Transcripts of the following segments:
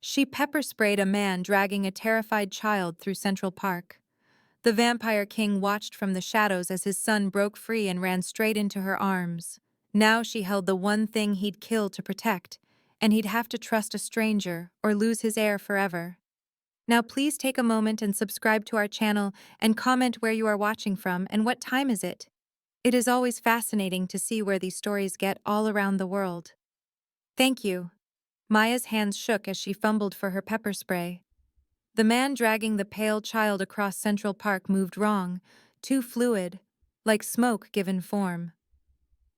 She pepper-sprayed a man dragging a terrified child through Central Park. The Vampire King watched from the shadows as his son broke free and ran straight into her arms. Now she held the one thing he'd kill to protect, and he'd have to trust a stranger or lose his heir forever. Now please take a moment and subscribe to our channel and comment where you are watching from and what time is it. It is always fascinating to see where these stories get all around the world. Thank you. Maya's hands shook as she fumbled for her pepper spray. The man dragging the pale child across Central Park moved wrong, too fluid, like smoke given form.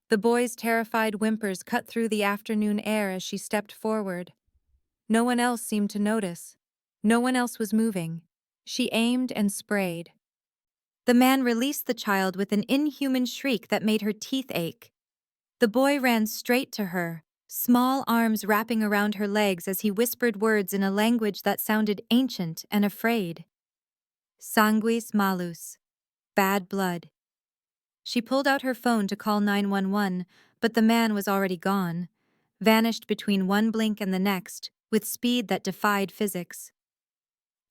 The boy's terrified whimpers cut through the afternoon air as she stepped forward. No one else seemed to notice. No one else was moving. She aimed and sprayed. The man released the child with an inhuman shriek that made her teeth ache. The boy ran straight to her, small arms wrapping around her legs as he whispered words in a language that sounded ancient and afraid. Sanguis malus. Bad blood. She pulled out her phone to call 911, but the man was already gone, vanished between one blink and the next, with speed that defied physics.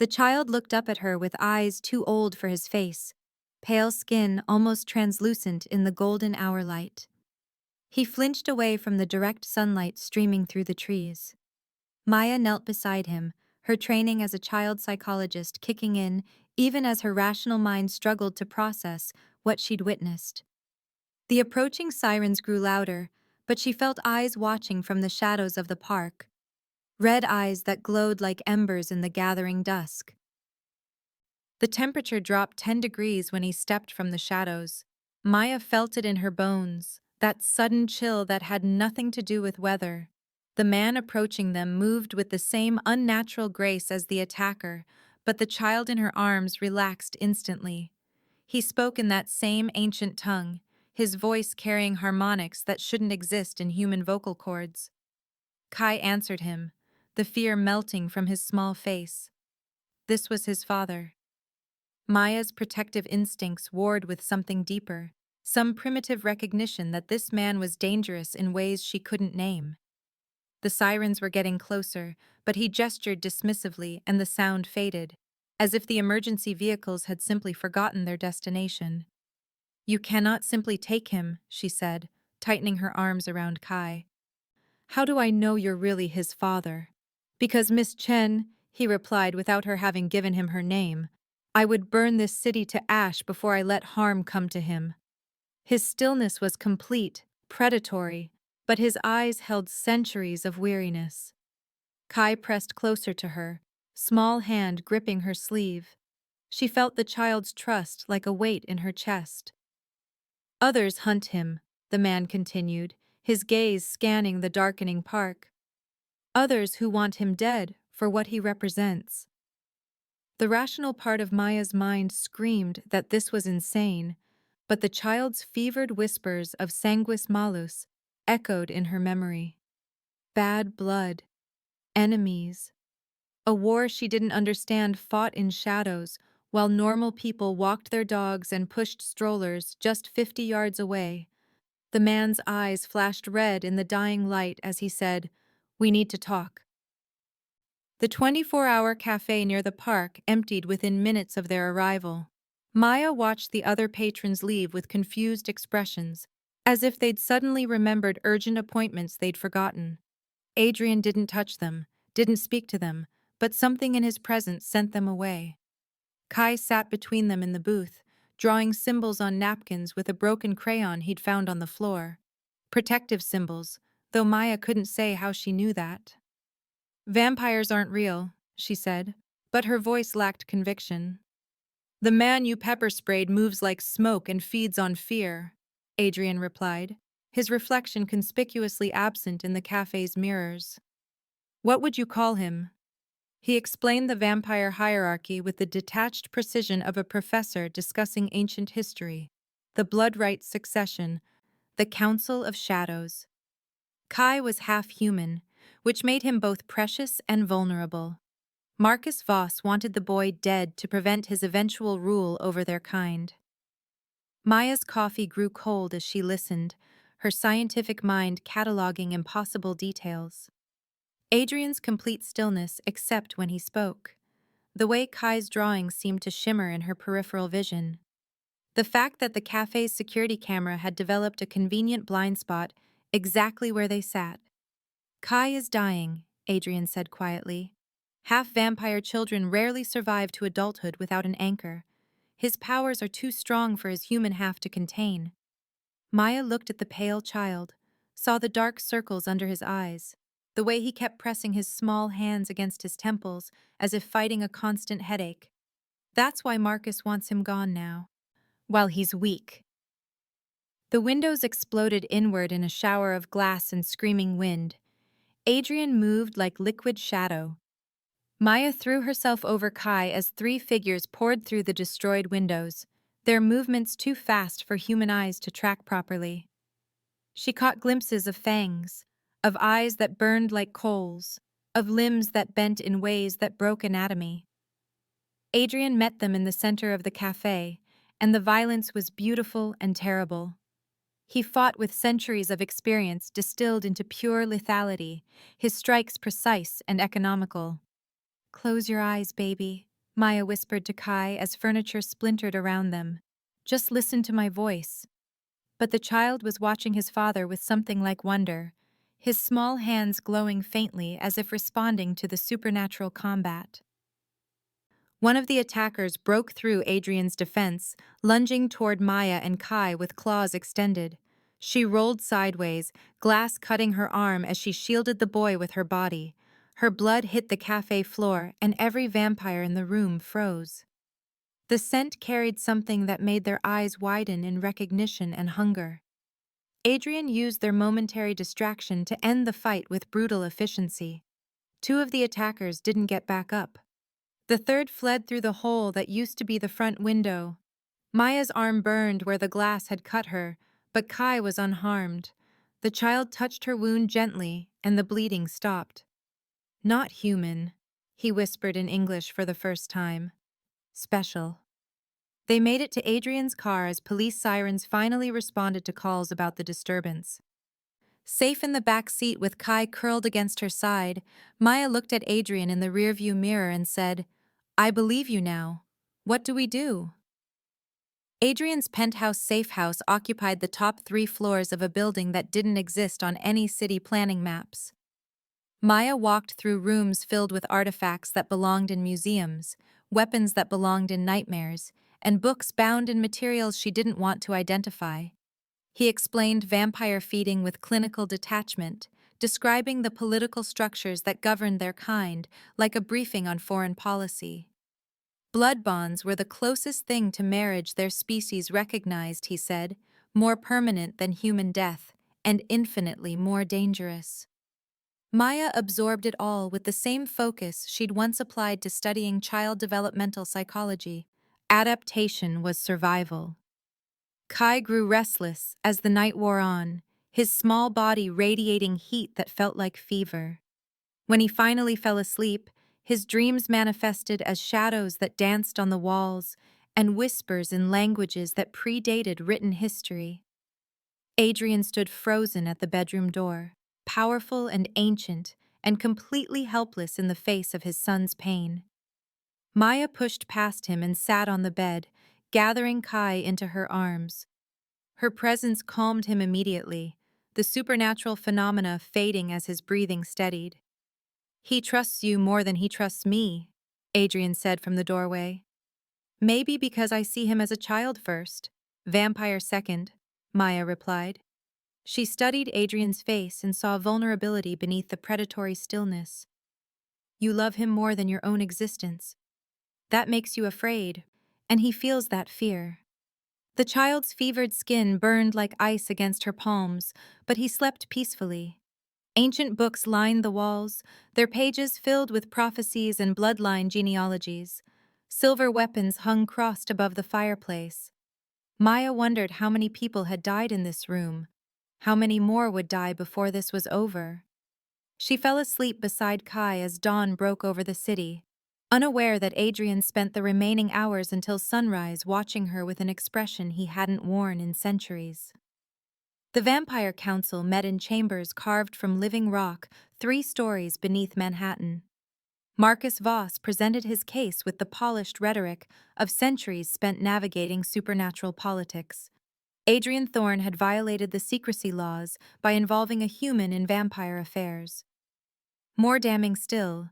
The child looked up at her with eyes too old for his face, pale skin almost translucent in the golden hour light. He flinched away from the direct sunlight streaming through the trees. Maya knelt beside him, her training as a child psychologist kicking in even as her rational mind struggled to process what she'd witnessed. The approaching sirens grew louder, but she felt eyes watching from the shadows of the park, red eyes that glowed like embers in the gathering dusk. The temperature dropped 10 degrees when he stepped from the shadows. Maya felt it in her bones, that sudden chill that had nothing to do with weather. The man approaching them moved with the same unnatural grace as the attacker, but the child in her arms relaxed instantly. He spoke in that same ancient tongue, his voice carrying harmonics that shouldn't exist in human vocal cords. Kai answered him, the fear melting from his small face. This was his father. Maya's protective instincts warred with something deeper, some primitive recognition that this man was dangerous in ways she couldn't name. The sirens were getting closer, but he gestured dismissively and the sound faded, as if the emergency vehicles had simply forgotten their destination. "You cannot simply take him," she said, tightening her arms around Kai. "How do I know you're really his father?" "Because Miss Chen," he replied without her having given him her name, "I would burn this city to ash before I let harm come to him." His stillness was complete, predatory, but his eyes held centuries of weariness. Kai pressed closer to her, small hand gripping her sleeve. She felt the child's trust like a weight in her chest. "Others hunt him," the man continued, his gaze scanning the darkening park. "Others who want him dead for what he represents." The rational part of Maya's mind screamed that this was insane, but the child's fevered whispers of sanguis malus echoed in her memory. Bad blood. Enemies. A war she didn't understand fought in shadows, while normal people walked their dogs and pushed strollers just 50 yards away. The man's eyes flashed red in the dying light as he said, "We need to talk." The 24-hour cafe near the park emptied within minutes of their arrival. Maya watched the other patrons leave with confused expressions, as if they'd suddenly remembered urgent appointments they'd forgotten. Adrian didn't touch them, didn't speak to them, but something in his presence sent them away. Kai sat between them in the booth, drawing symbols on napkins with a broken crayon he'd found on the floor. Protective symbols, though Maya couldn't say how she knew that. "Vampires aren't real," she said, but her voice lacked conviction. "The man you pepper-sprayed moves like smoke and feeds on fear," Adrian replied, his reflection conspicuously absent in the cafe's mirrors. "What would you call him?" He explained the vampire hierarchy with the detached precision of a professor discussing ancient history. The blood-right succession, the Council of Shadows. Kai was half-human, which made him both precious and vulnerable. Marcus Voss wanted the boy dead to prevent his eventual rule over their kind. Maya's coffee grew cold as she listened, her scientific mind cataloging impossible details. Adrian's complete stillness except when he spoke. The way Kai's drawings seemed to shimmer in her peripheral vision. The fact that the cafe's security camera had developed a convenient blind spot exactly where they sat. Kai is dying, Adrian said quietly. Half-vampire children rarely survive to adulthood without an anchor. His powers are too strong for his human half to contain. Maya looked at the pale child, saw the dark circles under his eyes, the way he kept pressing his small hands against his temples as if fighting a constant headache. That's why Marcus wants him gone now. While he's weak. The windows exploded inward in a shower of glass and screaming wind. Adrian moved like liquid shadow. Maya threw herself over Kai as three figures poured through the destroyed windows, their movements too fast for human eyes to track properly. She caught glimpses of fangs, of eyes that burned like coals, of limbs that bent in ways that broke anatomy. Adrian met them in the center of the cafe, and the violence was beautiful and terrible. He fought with centuries of experience distilled into pure lethality, his strikes precise and economical. "Close your eyes, baby," Maya whispered to Kai as furniture splintered around them. "Just listen to my voice." But the child was watching his father with something like wonder, his small hands glowing faintly as if responding to the supernatural combat. One of the attackers broke through Adrian's defense, lunging toward Maya and Kai with claws extended. She rolled sideways, glass cutting her arm as she shielded the boy with her body. Her blood hit the cafe floor, and every vampire in the room froze. The scent carried something that made their eyes widen in recognition and hunger. Adrian used their momentary distraction to end the fight with brutal efficiency. Two of the attackers didn't get back up. The third fled through the hole that used to be the front window. Maya's arm burned where the glass had cut her, but Kai was unharmed. The child touched her wound gently, and the bleeding stopped. "Not human," he whispered in English for the first time. "Special." They made it to Adrian's car as police sirens finally responded to calls about the disturbance. Safe in the back seat with Kai curled against her side, Maya looked at Adrian in the rearview mirror and said, "I believe you now. What do we do?" Adrian's penthouse safe house occupied the top 3 floors of a building that didn't exist on any city planning maps. Maya walked through rooms filled with artifacts that belonged in museums, weapons that belonged in nightmares, and books bound in materials she didn't want to identify. He explained vampire feeding with clinical detachment, describing the political structures that governed their kind, like a briefing on foreign policy. Blood bonds were the closest thing to marriage their species recognized, he said, more permanent than human death, and infinitely more dangerous. Maya absorbed it all with the same focus she'd once applied to studying child developmental psychology. Adaptation was survival. Kai grew restless as the night wore on, his small body radiating heat that felt like fever. When he finally fell asleep, his dreams manifested as shadows that danced on the walls and whispers in languages that predated written history. Adrian stood frozen at the bedroom door, powerful and ancient, and completely helpless in the face of his son's pain. Maya pushed past him and sat on the bed, gathering Kai into her arms. Her presence calmed him immediately, the supernatural phenomena fading as his breathing steadied. "He trusts you more than he trusts me," Adrian said from the doorway. "Maybe because I see him as a child first, vampire second," Maya replied. She studied Adrian's face and saw vulnerability beneath the predatory stillness. "You love him more than your own existence. That makes you afraid, and he feels that fear." The child's fevered skin burned like ice against her palms, but he slept peacefully. Ancient books lined the walls, their pages filled with prophecies and bloodline genealogies. Silver weapons hung crossed above the fireplace. Maya wondered how many people had died in this room, how many more would die before this was over. She fell asleep beside Kai as dawn broke over the city, unaware that Adrian spent the remaining hours until sunrise watching her with an expression he hadn't worn in centuries. The Vampire Council met in chambers carved from living rock 3 stories beneath Manhattan. Marcus Voss presented his case with the polished rhetoric of centuries spent navigating supernatural politics. Adrian Thorne had violated the secrecy laws by involving a human in vampire affairs. More damning still,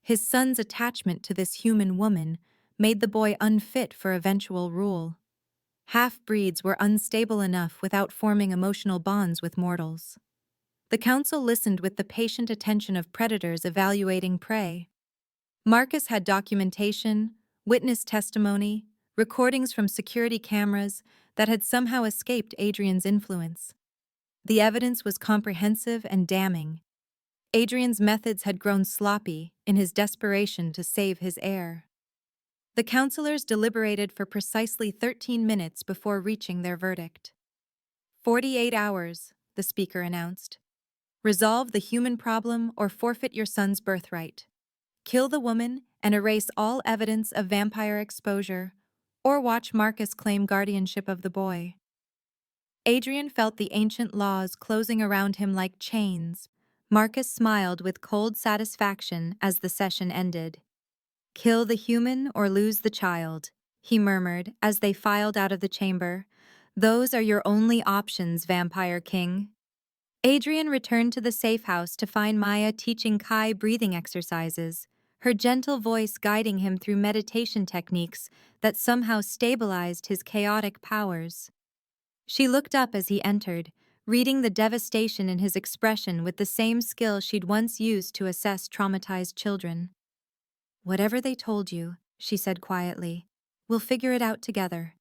his son's attachment to this human woman made the boy unfit for eventual rule. Half-breeds were unstable enough without forming emotional bonds with mortals. The council listened with the patient attention of predators evaluating prey. Marcus had documentation, witness testimony, recordings from security cameras that had somehow escaped Adrian's influence. The evidence was comprehensive and damning. Adrian's methods had grown sloppy in his desperation to save his heir. The counselors deliberated for precisely 13 minutes before reaching their verdict. 48 hours, the speaker announced. Resolve the human problem or forfeit your son's birthright. Kill the woman and erase all evidence of vampire exposure, or watch Marcus claim guardianship of the boy. Adrian felt the ancient laws closing around him like chains. Marcus smiled with cold satisfaction as the session ended. Kill the human or lose the child, he murmured as they filed out of the chamber. Those are your only options, Vampire King. Adrian returned to the safe house to find Maya teaching Kai breathing exercises, her gentle voice guiding him through meditation techniques that somehow stabilized his chaotic powers. She looked up as he entered, reading the devastation in his expression with the same skill she'd once used to assess traumatized children. Whatever they told you, she said quietly, we'll figure it out together.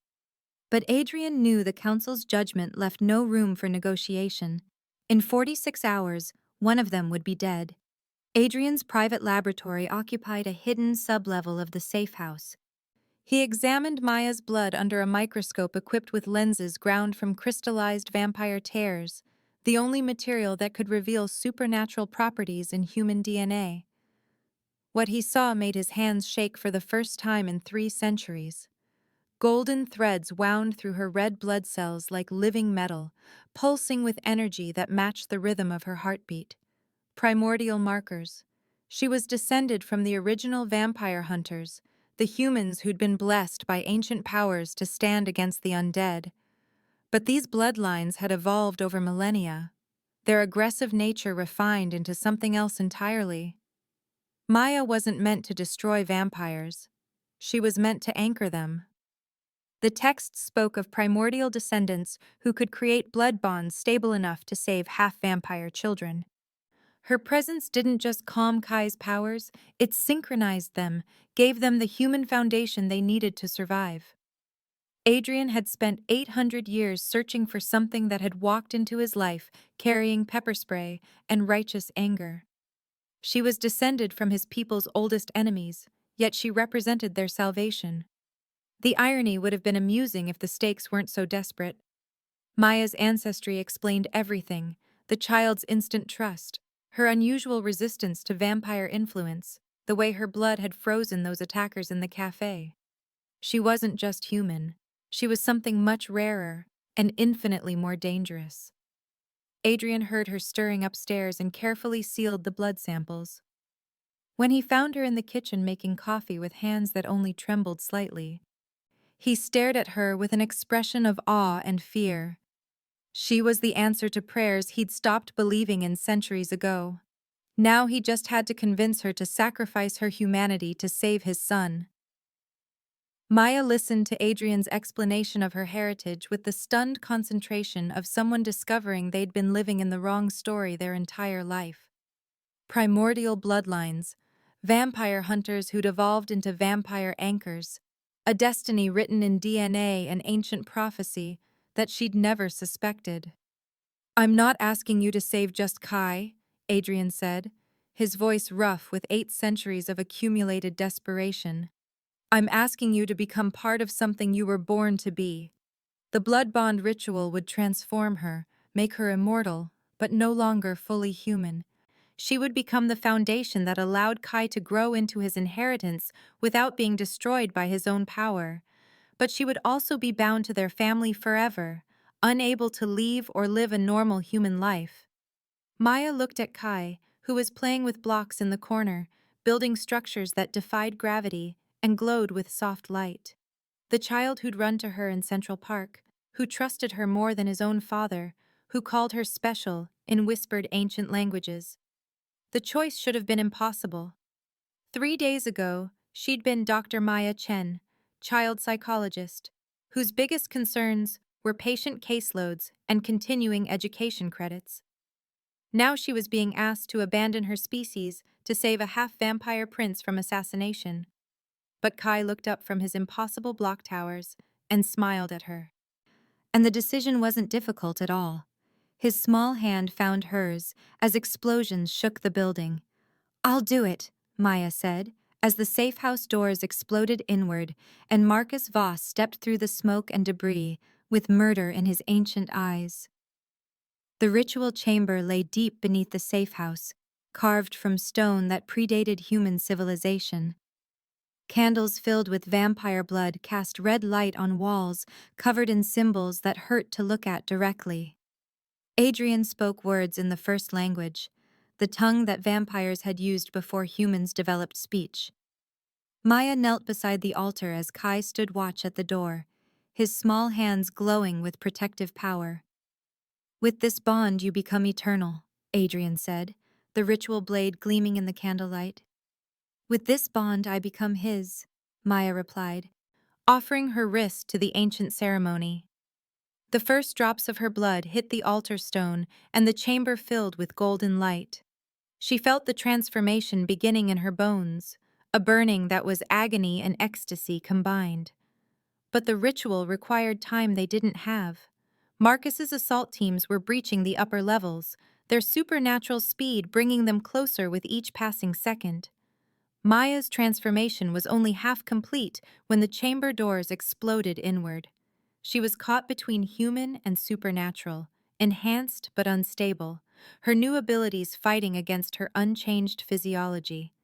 But Adrian knew the council's judgment left no room for negotiation. In 46 hours, one of them would be dead. Adrian's private laboratory occupied a hidden sublevel of the safe house. He examined Maya's blood under a microscope equipped with lenses ground from crystallized vampire tears, the only material that could reveal supernatural properties in human DNA. What he saw made his hands shake for the first time in 3 centuries. Golden threads wound through her red blood cells like living metal, pulsing with energy that matched the rhythm of her heartbeat. Primordial markers. She was descended from the original vampire hunters, the humans who'd been blessed by ancient powers to stand against the undead. But these bloodlines had evolved over millennia, their aggressive nature refined into something else entirely. Maya wasn't meant to destroy vampires. She was meant to anchor them. The text spoke of primordial descendants who could create blood bonds stable enough to save half-vampire children. Her presence didn't just calm Kai's powers, it synchronized them, gave them the human foundation they needed to survive. Adrian had spent 800 years searching for something that had walked into his life, carrying pepper spray and righteous anger. She was descended from his people's oldest enemies, yet she represented their salvation. The irony would have been amusing if the stakes weren't so desperate. Maya's ancestry explained everything, the child's instant trust, her unusual resistance to vampire influence, the way her blood had frozen those attackers in the cafe. She wasn't just human. She was something much rarer and infinitely more dangerous. Adrian heard her stirring upstairs and carefully sealed the blood samples. When he found her in the kitchen making coffee with hands that only trembled slightly, he stared at her with an expression of awe and fear. She was the answer to prayers he'd stopped believing in centuries ago. Now he just had to convince her to sacrifice her humanity to save his son. Maya listened to Adrian's explanation of her heritage with the stunned concentration of someone discovering they'd been living in the wrong story their entire life. Primordial bloodlines, vampire hunters who'd evolved into vampire anchors, a destiny written in DNA and ancient prophecy that she'd never suspected. I'm not asking you to save just Kai, Adrian said, his voice rough with 8 centuries of accumulated desperation. I'm asking you to become part of something you were born to be. The blood bond ritual would transform her, make her immortal, but no longer fully human. She would become the foundation that allowed Kai to grow into his inheritance without being destroyed by his own power. But she would also be bound to their family forever, unable to leave or live a normal human life. Maya looked at Kai, who was playing with blocks in the corner, building structures that defied gravity and glowed with soft light. The child who'd run to her in Central Park, who trusted her more than his own father, who called her special in whispered ancient languages. The choice should have been impossible. 3 days ago, she'd been Dr. Maya Chen, child psychologist, whose biggest concerns were patient caseloads and continuing education credits. Now she was being asked to abandon her species to save a half-vampire prince from assassination. But Kai looked up from his impossible block towers and smiled at her. And the decision wasn't difficult at all. His small hand found hers as explosions shook the building. "I'll do it," Maya said, as the safe house doors exploded inward and Marcus Voss stepped through the smoke and debris with murder in his ancient eyes. The ritual chamber lay deep beneath the safe house, carved from stone that predated human civilization. Candles filled with vampire blood cast red light on walls covered in symbols that hurt to look at directly. Adrian spoke words in the first language, the tongue that vampires had used before humans developed speech. Maya knelt beside the altar as Kai stood watch at the door, his small hands glowing with protective power. "With this bond you become eternal," Adrian said, the ritual blade gleaming in the candlelight. "With this bond I become his," Maya replied, offering her wrist to the ancient ceremony. The first drops of her blood hit the altar stone and the chamber filled with golden light. She felt the transformation beginning in her bones, a burning that was agony and ecstasy combined. But the ritual required time they didn't have. Marcus's assault teams were breaching the upper levels, their supernatural speed bringing them closer with each passing second. Maya's transformation was only half complete when the chamber doors exploded inward. She was caught between human and supernatural, enhanced but unstable, her new abilities fighting against her unchanged physiology.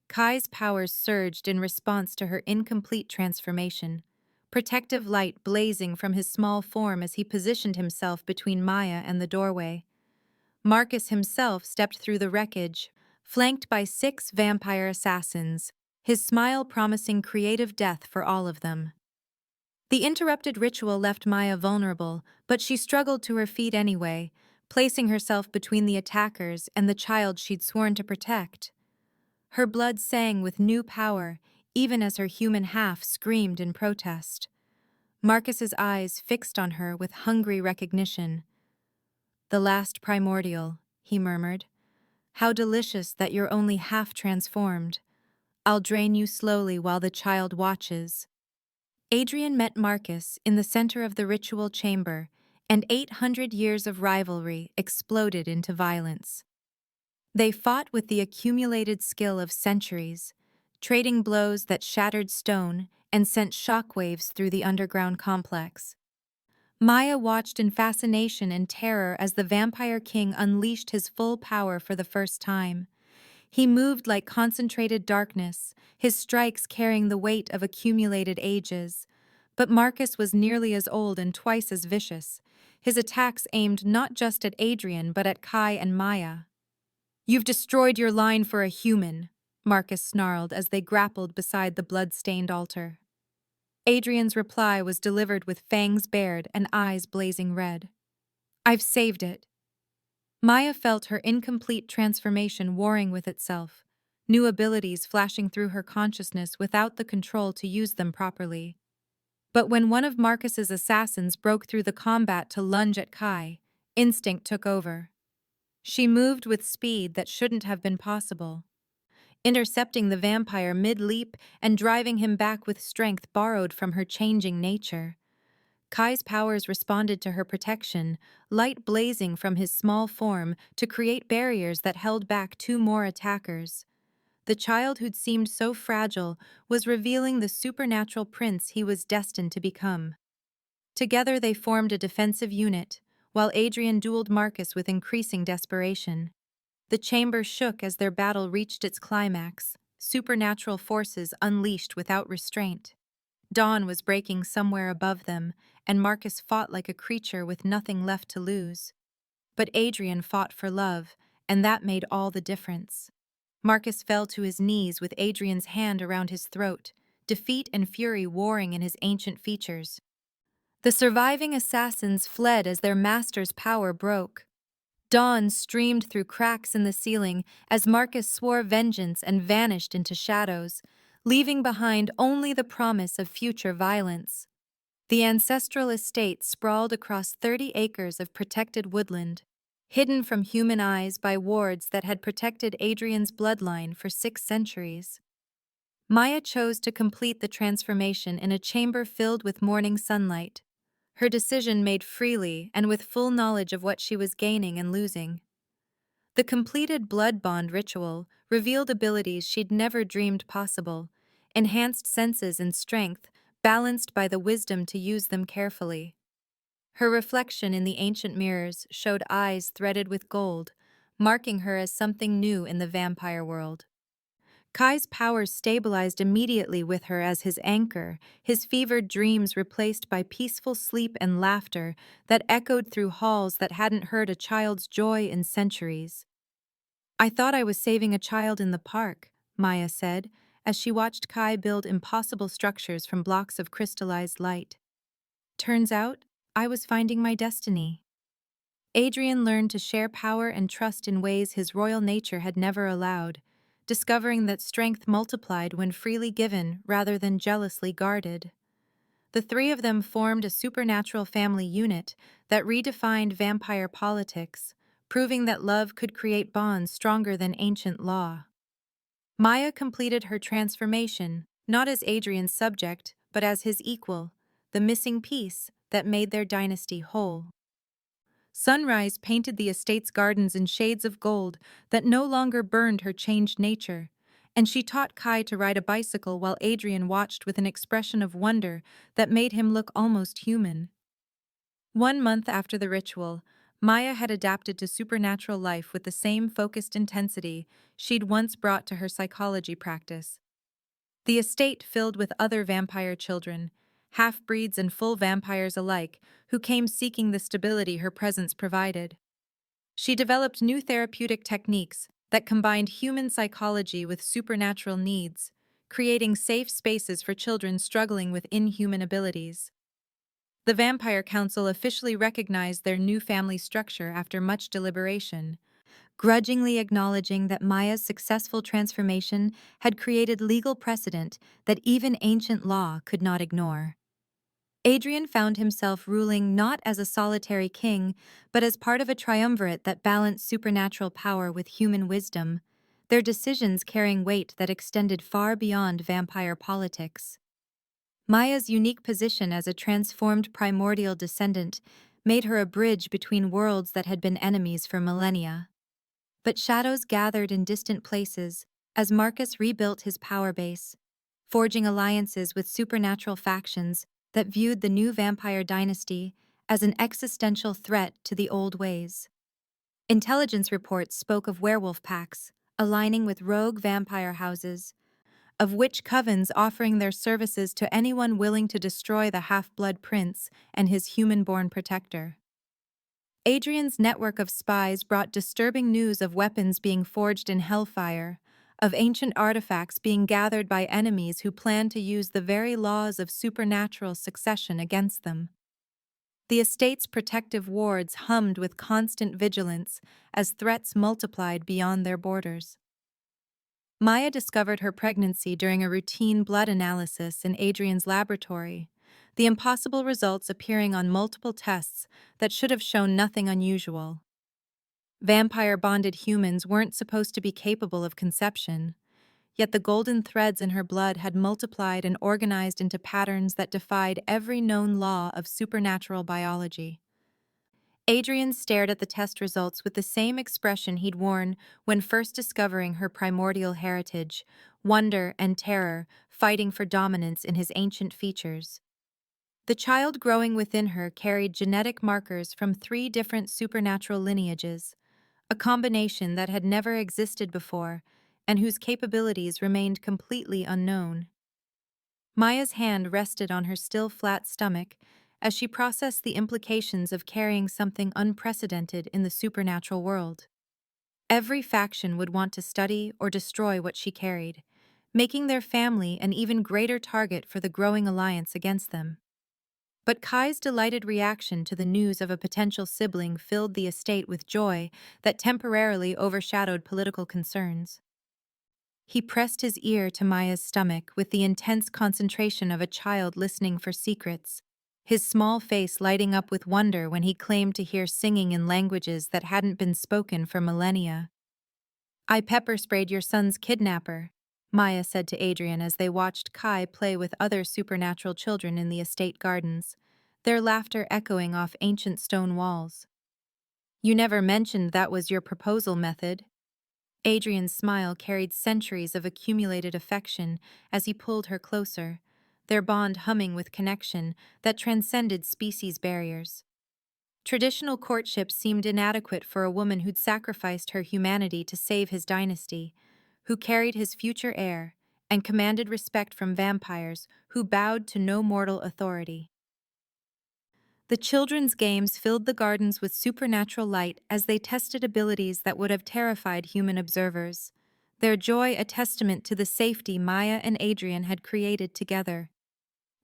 Kai's powers surged in response to her incomplete transformation, protective light blazing from his small form as he positioned himself between Maya and the doorway. Marcus himself stepped through the wreckage, flanked by 6 vampire assassins, his smile promising creative death for all of them. The interrupted ritual left Maya vulnerable, but she struggled to her feet anyway, placing herself between the attackers and the child she'd sworn to protect. Her blood sang with new power, even as her human half screamed in protest. Marcus's eyes fixed on her with hungry recognition. "The last primordial," he murmured. "How delicious that you're only half transformed. I'll drain you slowly while the child watches." Adrian met Marcus in the center of the ritual chamber, and 800 years of rivalry exploded into violence. They fought with the accumulated skill of centuries, trading blows that shattered stone and sent shockwaves through the underground complex. Maya watched in fascination and terror as the Vampire King unleashed his full power for the first time. He moved like concentrated darkness, his strikes carrying the weight of accumulated ages. But Marcus was nearly as old and twice as vicious, his attacks aimed not just at Adrian but at Kai and Maya. "You've destroyed your line for a human," Marcus snarled as they grappled beside the blood-stained altar. Adrian's reply was delivered with fangs bared and eyes blazing red. "I've saved it." Maya felt her incomplete transformation warring with itself, new abilities flashing through her consciousness without the control to use them properly. But when one of Marcus's assassins broke through the combat to lunge at Kai, instinct took over. She moved with speed that shouldn't have been possible, intercepting the vampire mid-leap and driving him back with strength borrowed from her changing nature. Kai's powers responded to her protection, light blazing from his small form to create barriers that held back 2 more attackers. The child who'd seemed so fragile was revealing the supernatural prince he was destined to become. Together they formed a defensive unit, while Adrian dueled Marcus with increasing desperation. The chamber shook as their battle reached its climax, supernatural forces unleashed without restraint. Dawn was breaking somewhere above them, and Marcus fought like a creature with nothing left to lose. But Adrian fought for love, and that made all the difference. Marcus fell to his knees with Adrian's hand around his throat, defeat and fury warring in his ancient features. The surviving assassins fled as their master's power broke. Dawn streamed through cracks in the ceiling as Marcus swore vengeance and vanished into shadows, leaving behind only the promise of future violence. The ancestral estate sprawled across 30 acres of protected woodland, hidden from human eyes by wards that had protected Adrian's bloodline for 6 centuries. Maya chose to complete the transformation in a chamber filled with morning sunlight, her decision made freely and with full knowledge of what she was gaining and losing. The completed blood bond ritual revealed abilities she'd never dreamed possible, enhanced senses and strength, balanced by the wisdom to use them carefully. Her reflection in the ancient mirrors showed eyes threaded with gold, marking her as something new in the vampire world. Kai's powers stabilized immediately with her as his anchor, his fevered dreams replaced by peaceful sleep and laughter that echoed through halls that hadn't heard a child's joy in centuries. "I thought I was saving a child in the park," Maya said, as she watched Kai build impossible structures from blocks of crystallized light. "Turns out, I was finding my destiny." Adrian learned to share power and trust in ways his royal nature had never allowed, discovering that strength multiplied when freely given rather than jealously guarded. The three of them formed a supernatural family unit that redefined vampire politics, proving that love could create bonds stronger than ancient law. Maya completed her transformation, not as Adrian's subject, but as his equal, the missing piece that made their dynasty whole. Sunrise painted the estate's gardens in shades of gold that no longer burned her changed nature, and she taught Kai to ride a bicycle while Adrian watched with an expression of wonder that made him look almost human. 1 month after the ritual, Maya had adapted to supernatural life with the same focused intensity she'd once brought to her psychology practice. The estate filled with other vampire children, half-breeds and full vampires alike, who came seeking the stability her presence provided. She developed new therapeutic techniques that combined human psychology with supernatural needs, creating safe spaces for children struggling with inhuman abilities. The Vampire Council officially recognized their new family structure after much deliberation, grudgingly acknowledging that Maya's successful transformation had created legal precedent that even ancient law could not ignore. Adrian found himself ruling not as a solitary king, but as part of a triumvirate that balanced supernatural power with human wisdom, their decisions carrying weight that extended far beyond vampire politics. Maya's unique position as a transformed primordial descendant made her a bridge between worlds that had been enemies for millennia. But shadows gathered in distant places as Marcus rebuilt his power base, forging alliances with supernatural factions that viewed the new vampire dynasty as an existential threat to the old ways. Intelligence reports spoke of werewolf packs, aligning with rogue vampire houses, of witch covens offering their services to anyone willing to destroy the half-blood prince and his human-born protector. Adrian's network of spies brought disturbing news of weapons being forged in hellfire, of ancient artifacts being gathered by enemies who planned to use the very laws of supernatural succession against them. The estate's protective wards hummed with constant vigilance as threats multiplied beyond their borders. Maya discovered her pregnancy during a routine blood analysis in Adrian's laboratory, the impossible results appearing on multiple tests that should have shown nothing unusual. Vampire-bonded humans weren't supposed to be capable of conception, yet the golden threads in her blood had multiplied and organized into patterns that defied every known law of supernatural biology. Adrian stared at the test results with the same expression he'd worn when first discovering her primordial heritage, wonder and terror fighting for dominance in his ancient features. The child growing within her carried genetic markers from 3 different supernatural lineages, a combination that had never existed before and whose capabilities remained completely unknown. Maya's hand rested on her still flat stomach as she processed the implications of carrying something unprecedented in the supernatural world. Every faction would want to study or destroy what she carried, making their family an even greater target for the growing alliance against them. But Kai's delighted reaction to the news of a potential sibling filled the estate with joy that temporarily overshadowed political concerns. He pressed his ear to Maya's stomach with the intense concentration of a child listening for secrets, his small face lighting up with wonder when he claimed to hear singing in languages that hadn't been spoken for millennia. "I pepper-sprayed your son's kidnapper," Maya said to Adrian as they watched Kai play with other supernatural children in the estate gardens, their laughter echoing off ancient stone walls. "You never mentioned that was your proposal method." Adrian's smile carried centuries of accumulated affection as he pulled her closer, their bond humming with connection that transcended species barriers. Traditional courtship seemed inadequate for a woman who'd sacrificed her humanity to save his dynasty, who carried his future heir, and commanded respect from vampires who bowed to no mortal authority. The children's games filled the gardens with supernatural light as they tested abilities that would have terrified human observers, their joy a testament to the safety Maya and Adrian had created together.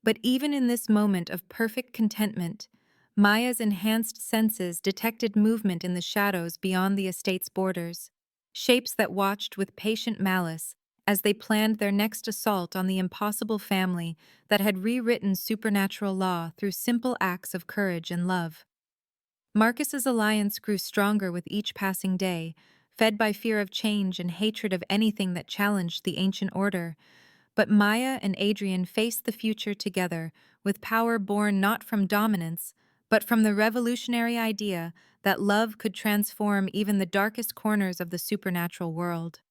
But even in this moment of perfect contentment, Maya's enhanced senses detected movement in the shadows beyond the estate's borders, shapes that watched with patient malice as they planned their next assault on the impossible family that had rewritten supernatural law through simple acts of courage and love. Marcus's alliance grew stronger with each passing day, fed by fear of change and hatred of anything that challenged the ancient order. But Maya and Adrian faced the future together, with power born not from dominance, but from the revolutionary idea that love could transform even the darkest corners of the supernatural world.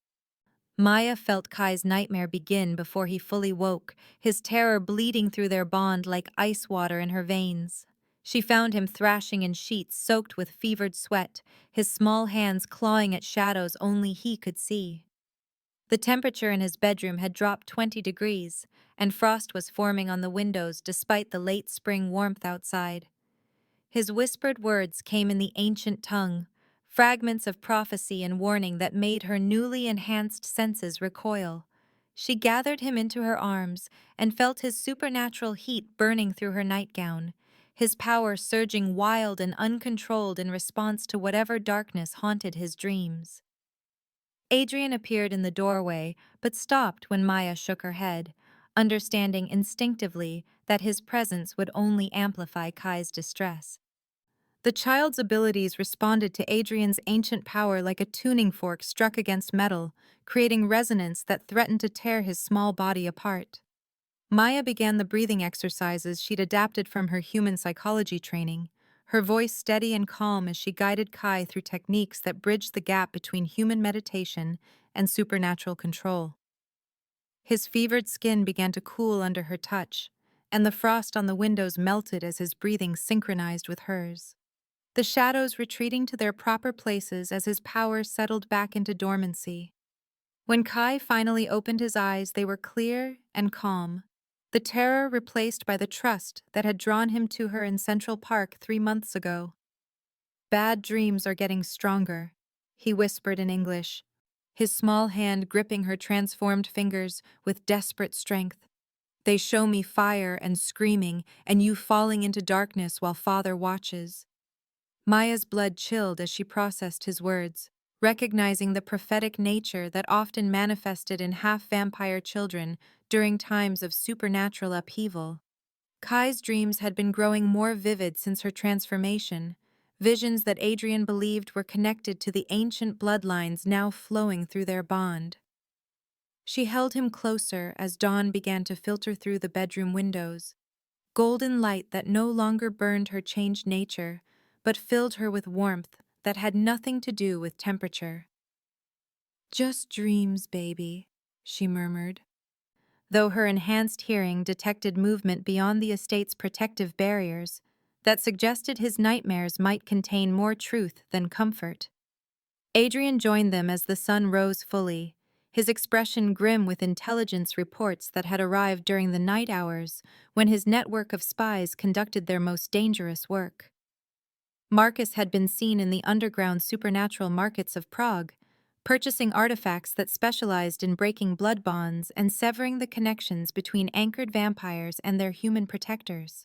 Maya felt Kai's nightmare begin before he fully woke, his terror bleeding through their bond like ice water in her veins. She found him thrashing in sheets soaked with fevered sweat, his small hands clawing at shadows only he could see. The temperature in his bedroom had dropped 20 degrees, and frost was forming on the windows despite the late spring warmth outside. His whispered words came in the ancient tongue, fragments of prophecy and warning that made her newly enhanced senses recoil. She gathered him into her arms and felt his supernatural heat burning through her nightgown, his power surging wild and uncontrolled in response to whatever darkness haunted his dreams. Adrian appeared in the doorway, but stopped when Maya shook her head, understanding instinctively that his presence would only amplify Kai's distress. The child's abilities responded to Adrian's ancient power like a tuning fork struck against metal, creating resonance that threatened to tear his small body apart. Maya began the breathing exercises she'd adapted from her human psychology training, her voice steady and calm as she guided Kai through techniques that bridged the gap between human meditation and supernatural control. His fevered skin began to cool under her touch, and the frost on the windows melted as his breathing synchronized with hers, the shadows retreating to their proper places as his power settled back into dormancy. When Kai finally opened his eyes, they were clear and calm, the terror replaced by the trust that had drawn him to her in Central Park 3 months ago. "Bad dreams are getting stronger," he whispered in English, his small hand gripping her transformed fingers with desperate strength. "They show me fire and screaming, and you falling into darkness while Father watches." Maya's blood chilled as she processed his words, recognizing the prophetic nature that often manifested in half-vampire children during times of supernatural upheaval. Kai's dreams had been growing more vivid since her transformation, visions that Adrian believed were connected to the ancient bloodlines now flowing through their bond. She held him closer as dawn began to filter through the bedroom windows, golden light that no longer burned her changed nature, but filled her with warmth that had nothing to do with temperature. "Just dreams, baby," she murmured, though her enhanced hearing detected movement beyond the estate's protective barriers that suggested his nightmares might contain more truth than comfort. Adrian joined them as the sun rose fully, his expression grim with intelligence reports that had arrived during the night hours when his network of spies conducted their most dangerous work. Marcus had been seen in the underground supernatural markets of Prague, purchasing artifacts that specialized in breaking blood bonds and severing the connections between anchored vampires and their human protectors.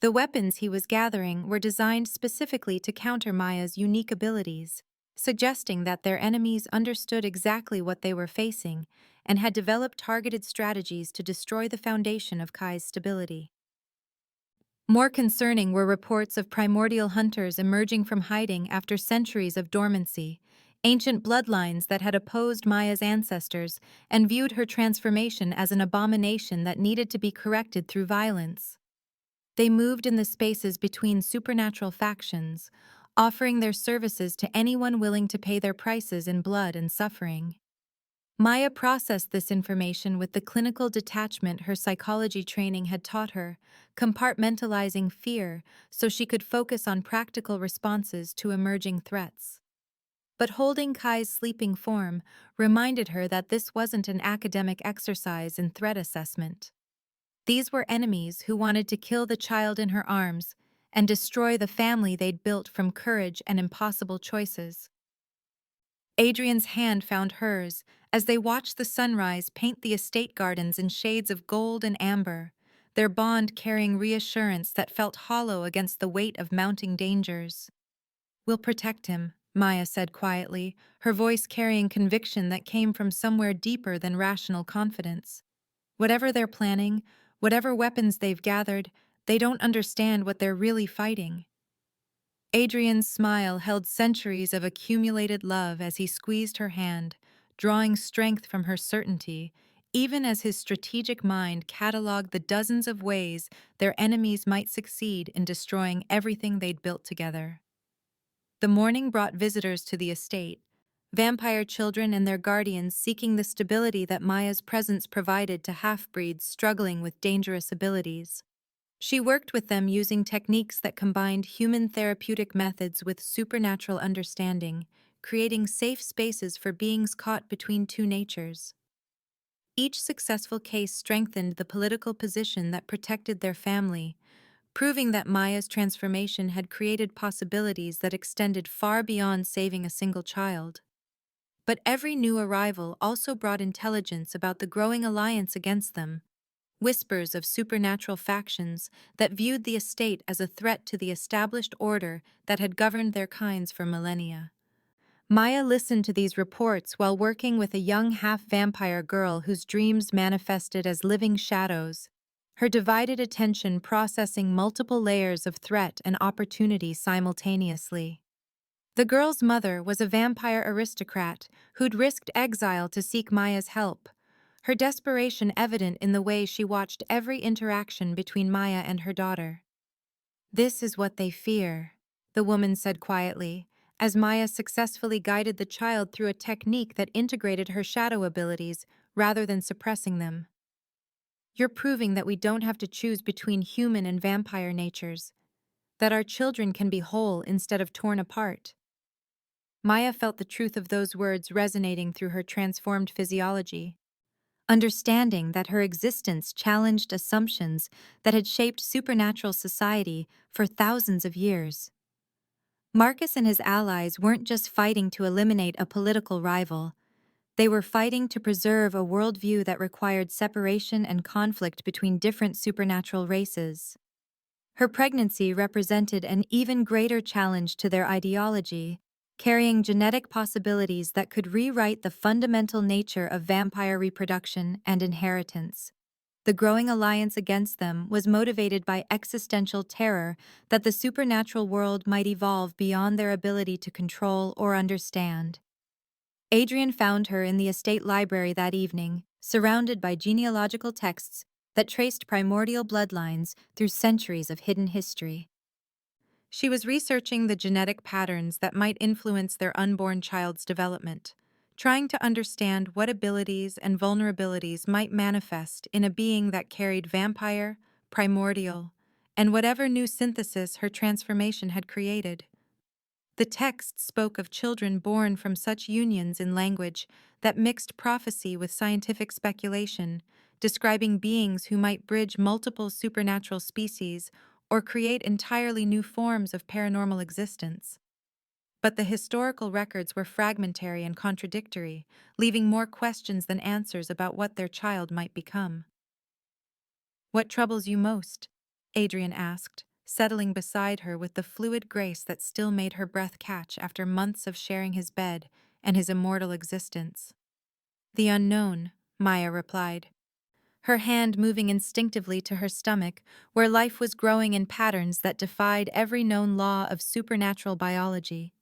The weapons he was gathering were designed specifically to counter Maya's unique abilities, suggesting that their enemies understood exactly what they were facing and had developed targeted strategies to destroy the foundation of Kai's stability. More concerning were reports of primordial hunters emerging from hiding after centuries of dormancy, ancient bloodlines that had opposed Maya's ancestors and viewed her transformation as an abomination that needed to be corrected through violence. They moved in the spaces between supernatural factions, offering their services to anyone willing to pay their prices in blood and suffering. Maya processed this information with the clinical detachment her psychology training had taught her, compartmentalizing fear so she could focus on practical responses to emerging threats. But holding Kai's sleeping form reminded her that this wasn't an academic exercise in threat assessment. These were enemies who wanted to kill the child in her arms and destroy the family they'd built from courage and impossible choices. Adrian's hand found hers as they watched the sunrise paint the estate gardens in shades of gold and amber, their bond carrying reassurance that felt hollow against the weight of mounting dangers. "We'll protect him," Maya said quietly, her voice carrying conviction that came from somewhere deeper than rational confidence. "Whatever they're planning, whatever weapons they've gathered, they don't understand what they're really fighting." Adrian's smile held centuries of accumulated love as he squeezed her hand, drawing strength from her certainty, even as his strategic mind catalogued the dozens of ways their enemies might succeed in destroying everything they'd built together. The morning brought visitors to the estate, vampire children and their guardians seeking the stability that Maya's presence provided to half-breeds struggling with dangerous abilities. She worked with them using techniques that combined human therapeutic methods with supernatural understanding, creating safe spaces for beings caught between two natures. Each successful case strengthened the political position that protected their family, proving that Maya's transformation had created possibilities that extended far beyond saving a single child. But every new arrival also brought intelligence about the growing alliance against them, whispers of supernatural factions that viewed the estate as a threat to the established order that had governed their kinds for millennia. Maya listened to these reports while working with a young half-vampire girl whose dreams manifested as living shadows, her divided attention processing multiple layers of threat and opportunity simultaneously. The girl's mother was a vampire aristocrat who'd risked exile to seek Maya's help, her desperation evident in the way she watched every interaction between Maya and her daughter. "This is what they fear," the woman said quietly, as Maya successfully guided the child through a technique that integrated her shadow abilities rather than suppressing them. "You're proving that we don't have to choose between human and vampire natures, that our children can be whole instead of torn apart." Maya felt the truth of those words resonating through her transformed physiology, understanding that her existence challenged assumptions that had shaped supernatural society for thousands of years. Marcus and his allies weren't just fighting to eliminate a political rival. They were fighting to preserve a worldview that required separation and conflict between different supernatural races. Her pregnancy represented an even greater challenge to their ideology, carrying genetic possibilities that could rewrite the fundamental nature of vampire reproduction and inheritance. The growing alliance against them was motivated by existential terror that the supernatural world might evolve beyond their ability to control or understand. Adrian found her in the estate library that evening, surrounded by genealogical texts that traced primordial bloodlines through centuries of hidden history. She was researching the genetic patterns that might influence their unborn child's development, trying to understand what abilities and vulnerabilities might manifest in a being that carried vampire, primordial, and whatever new synthesis her transformation had created. The text spoke of children born from such unions in language that mixed prophecy with scientific speculation, describing beings who might bridge multiple supernatural species or create entirely new forms of paranormal existence. But the historical records were fragmentary and contradictory, leaving more questions than answers about what their child might become. "What troubles you most?" Adrian asked, settling beside her with the fluid grace that still made her breath catch after months of sharing his bed and his immortal existence. "The unknown," Maya replied, her hand moving instinctively to her stomach, where life was growing in patterns that defied every known law of supernatural biology.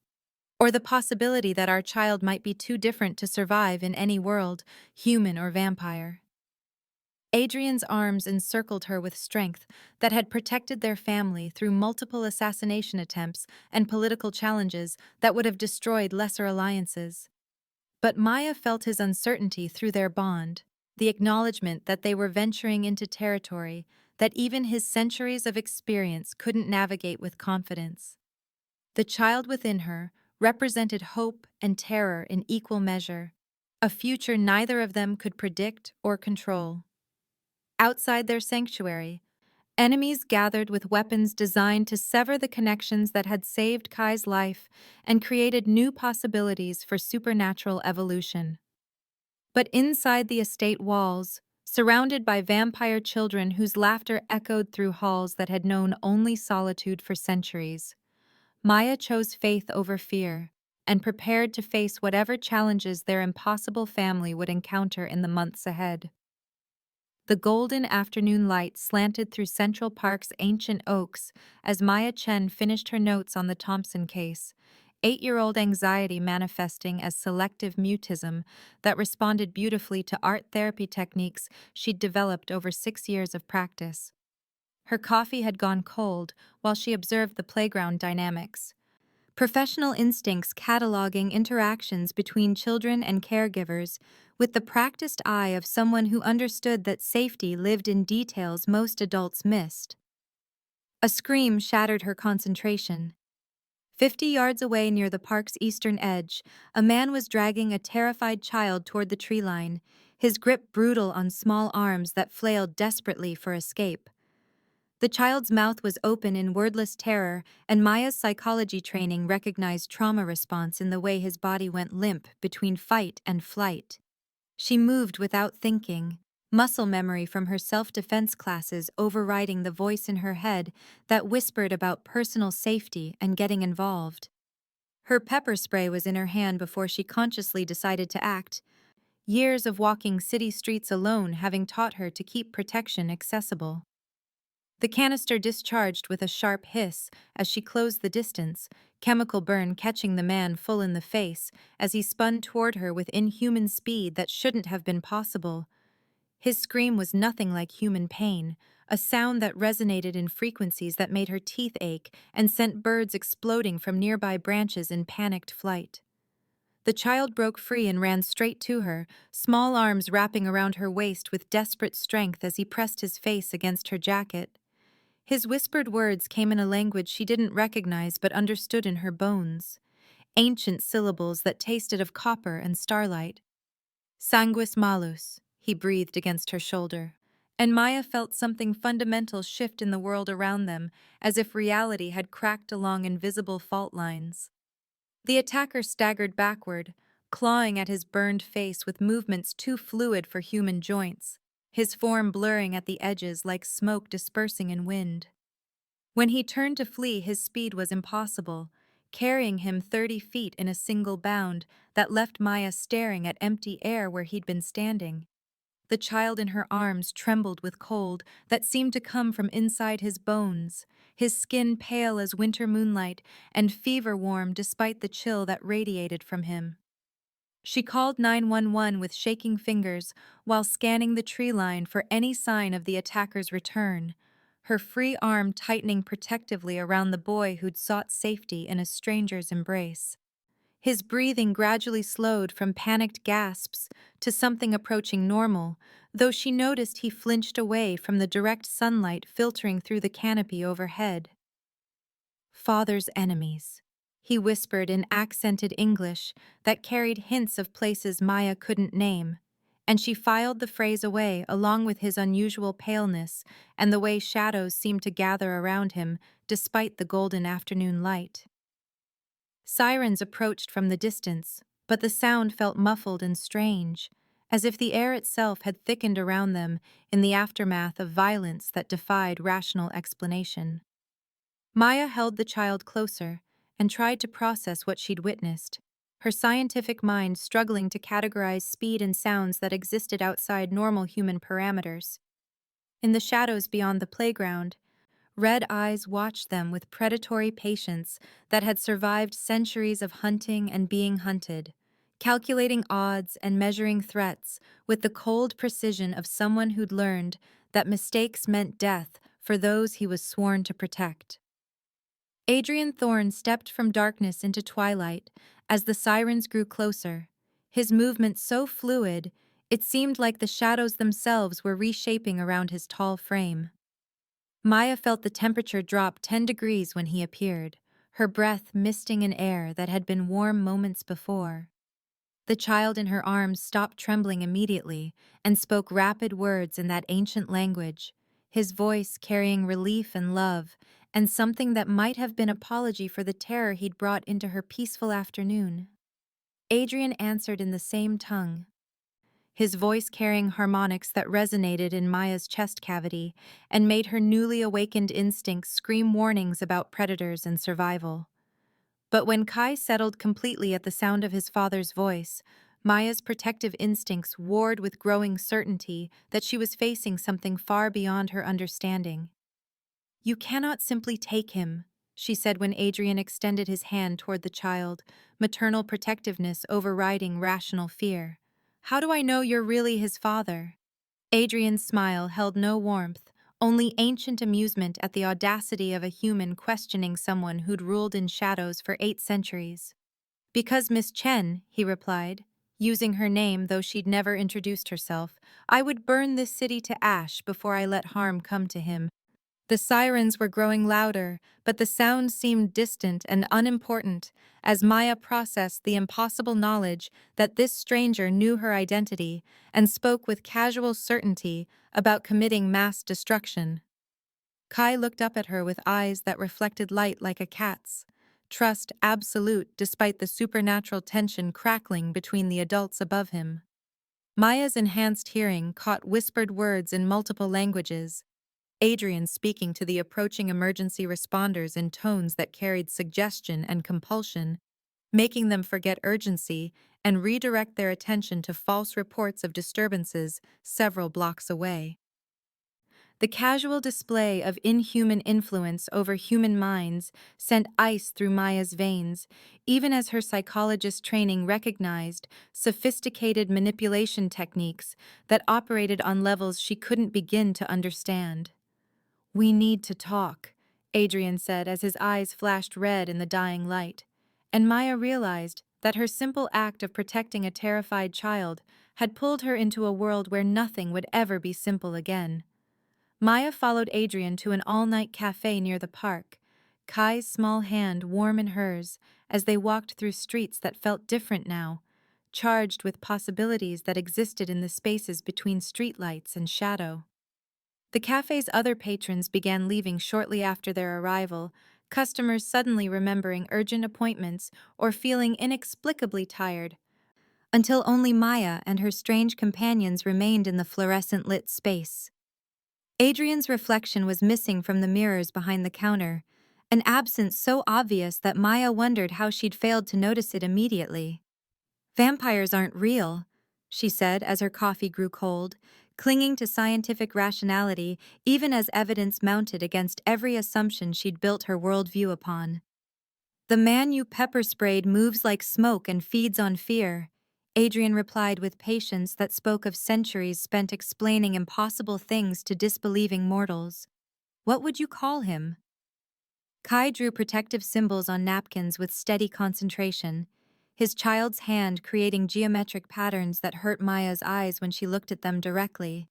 "Or the possibility that our child might be too different to survive in any world, human or vampire." Adrian's arms encircled her with strength that had protected their family through multiple assassination attempts and political challenges that would have destroyed lesser alliances. But Maya felt his uncertainty through their bond, the acknowledgement that they were venturing into territory that even his centuries of experience couldn't navigate with confidence. The child within her represented hope and terror in equal measure, a future neither of them could predict or control. Outside their sanctuary, enemies gathered with weapons designed to sever the connections that had saved Kai's life and created new possibilities for supernatural evolution. But inside the estate walls, surrounded by vampire children whose laughter echoed through halls that had known only solitude for centuries, Maya chose faith over fear and prepared to face whatever challenges their impossible family would encounter in the months ahead. The golden afternoon light slanted through Central Park's ancient oaks as Maya Chen finished her notes on the Thompson case, 8-year-old anxiety manifesting as selective mutism that responded beautifully to art therapy techniques she'd developed over 6 years of practice. Her coffee had gone cold while she observed the playground dynamics. Professional instincts cataloging interactions between children and caregivers with the practiced eye of someone who understood that safety lived in details most adults missed. A scream shattered her concentration. 50 yards away near the park's eastern edge, a man was dragging a terrified child toward the tree line, his grip brutal on small arms that flailed desperately for escape. The child's mouth was open in wordless terror, and Maya's psychology training recognized trauma response in the way his body went limp between fight and flight. She moved without thinking, muscle memory from her self-defense classes overriding the voice in her head that whispered about personal safety and getting involved. Her pepper spray was in her hand before she consciously decided to act, years of walking city streets alone having taught her to keep protection accessible. The canister discharged with a sharp hiss as she closed the distance, chemical burn catching the man full in the face as he spun toward her with inhuman speed that shouldn't have been possible. His scream was nothing like human pain, a sound that resonated in frequencies that made her teeth ache and sent birds exploding from nearby branches in panicked flight. The child broke free and ran straight to her, small arms wrapping around her waist with desperate strength as he pressed his face against her jacket. His whispered words came in a language she didn't recognize but understood in her bones, ancient syllables that tasted of copper and starlight. "Sanguis malus," he breathed against her shoulder, and Maya felt something fundamental shift in the world around them, as if reality had cracked along invisible fault lines. The attacker staggered backward, clawing at his burned face with movements too fluid for human joints, his form blurring at the edges like smoke dispersing in wind. When he turned to flee, his speed was impossible, carrying him 30 feet in a single bound that left Maya staring at empty air where he'd been standing. The child in her arms trembled with cold that seemed to come from inside his bones, his skin pale as winter moonlight and fever-warm despite the chill that radiated from him. She called 911 with shaking fingers while scanning the tree line for any sign of the attacker's return, her free arm tightening protectively around the boy who'd sought safety in a stranger's embrace. His breathing gradually slowed from panicked gasps to something approaching normal, though she noticed he flinched away from the direct sunlight filtering through the canopy overhead. "Father's enemies," he whispered in accented English that carried hints of places Maya couldn't name, and she filed the phrase away along with his unusual paleness and the way shadows seemed to gather around him despite the golden afternoon light. Sirens approached from the distance, but the sound felt muffled and strange, as if the air itself had thickened around them in the aftermath of violence that defied rational explanation. Maya held the child closer and tried to process what she'd witnessed, her scientific mind struggling to categorize speed and sounds that existed outside normal human parameters. In the shadows beyond the playground, red eyes watched them with predatory patience that had survived centuries of hunting and being hunted, calculating odds and measuring threats with the cold precision of someone who'd learned that mistakes meant death for those he was sworn to protect. Adrian Thorne stepped from darkness into twilight as the sirens grew closer, his movement so fluid it seemed like the shadows themselves were reshaping around his tall frame. Maya felt the temperature drop 10 degrees when he appeared, her breath misting an air that had been warm moments before. The child in her arms stopped trembling immediately and spoke rapid words in that ancient language, his voice carrying relief and love, and something that might have been apology for the terror he'd brought into her peaceful afternoon. Adrian answered in the same tongue, his voice carrying harmonics that resonated in Maya's chest cavity and made her newly awakened instincts scream warnings about predators and survival. But when Kai settled completely at the sound of his father's voice, Maya's protective instincts warred with growing certainty that she was facing something far beyond her understanding. "You cannot simply take him," she said when Adrian extended his hand toward the child, maternal protectiveness overriding rational fear. "How do I know you're really his father?" Adrian's smile held no warmth, only ancient amusement at the audacity of a human questioning someone who'd ruled in shadows for 8 centuries. "Because Miss Chen," he replied, using her name though she'd never introduced herself, "I would burn this city to ash before I let harm come to him." The sirens were growing louder, but the sound seemed distant and unimportant as Maya processed the impossible knowledge that this stranger knew her identity and spoke with casual certainty about committing mass destruction. Kai looked up at her with eyes that reflected light like a cat's, trust absolute despite the supernatural tension crackling between the adults above him. Maya's enhanced hearing caught whispered words in multiple languages, Adrian speaking to the approaching emergency responders in tones that carried suggestion and compulsion, making them forget urgency and redirect their attention to false reports of disturbances several blocks away. The casual display of inhuman influence over human minds sent ice through Maya's veins, even as her psychologist training recognized sophisticated manipulation techniques that operated on levels she couldn't begin to understand. "We need to talk," Adrian said as his eyes flashed red in the dying light, and Maya realized that her simple act of protecting a terrified child had pulled her into a world where nothing would ever be simple again. Maya followed Adrian to an all-night cafe near the park, Kai's small hand warm in hers as they walked through streets that felt different now, charged with possibilities that existed in the spaces between streetlights and shadow. The cafe's other patrons began leaving shortly after their arrival, customers suddenly remembering urgent appointments or feeling inexplicably tired, until only Maya and her strange companions remained in the fluorescent-lit space. Adrian's reflection was missing from the mirrors behind the counter, an absence so obvious that Maya wondered how she'd failed to notice it immediately. "Vampires aren't real," she said as her coffee grew cold, clinging to scientific rationality even as evidence mounted against every assumption she'd built her worldview upon. "The man you pepper-sprayed moves like smoke and feeds on fear," Adrian replied with patience that spoke of centuries spent explaining impossible things to disbelieving mortals. "What would you call him?" Kai drew protective symbols on napkins with steady concentration, his child's hand creating geometric patterns that hurt Maya's eyes when she looked at them directly,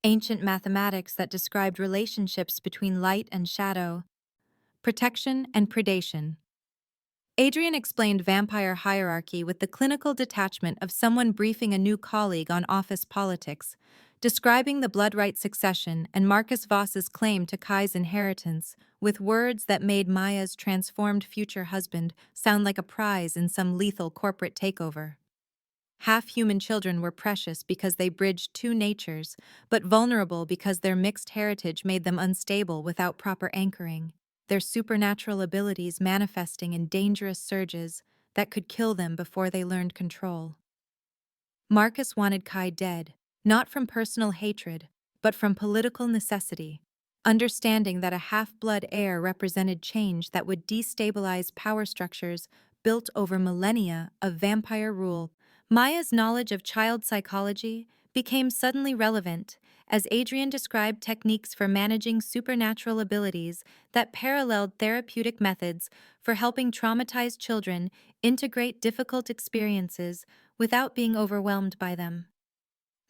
ancient mathematics that described relationships between light and shadow, protection and predation. Adrian explained vampire hierarchy with the clinical detachment of someone briefing a new colleague on office politics, describing the blood right succession and Marcus Voss's claim to Kai's inheritance with words that made Maya's transformed future husband sound like a prize in some lethal corporate takeover. Half-human children were precious because they bridged two natures, but vulnerable because their mixed heritage made them unstable without proper anchoring, their supernatural abilities manifesting in dangerous surges that could kill them before they learned control. Marcus wanted Kai dead, not from personal hatred, but from political necessity, understanding that a half-blood heir represented change that would destabilize power structures built over millennia of vampire rule. Maya's knowledge of child psychology became suddenly relevant as Adrian described techniques for managing supernatural abilities that paralleled therapeutic methods for helping traumatized children integrate difficult experiences without being overwhelmed by them.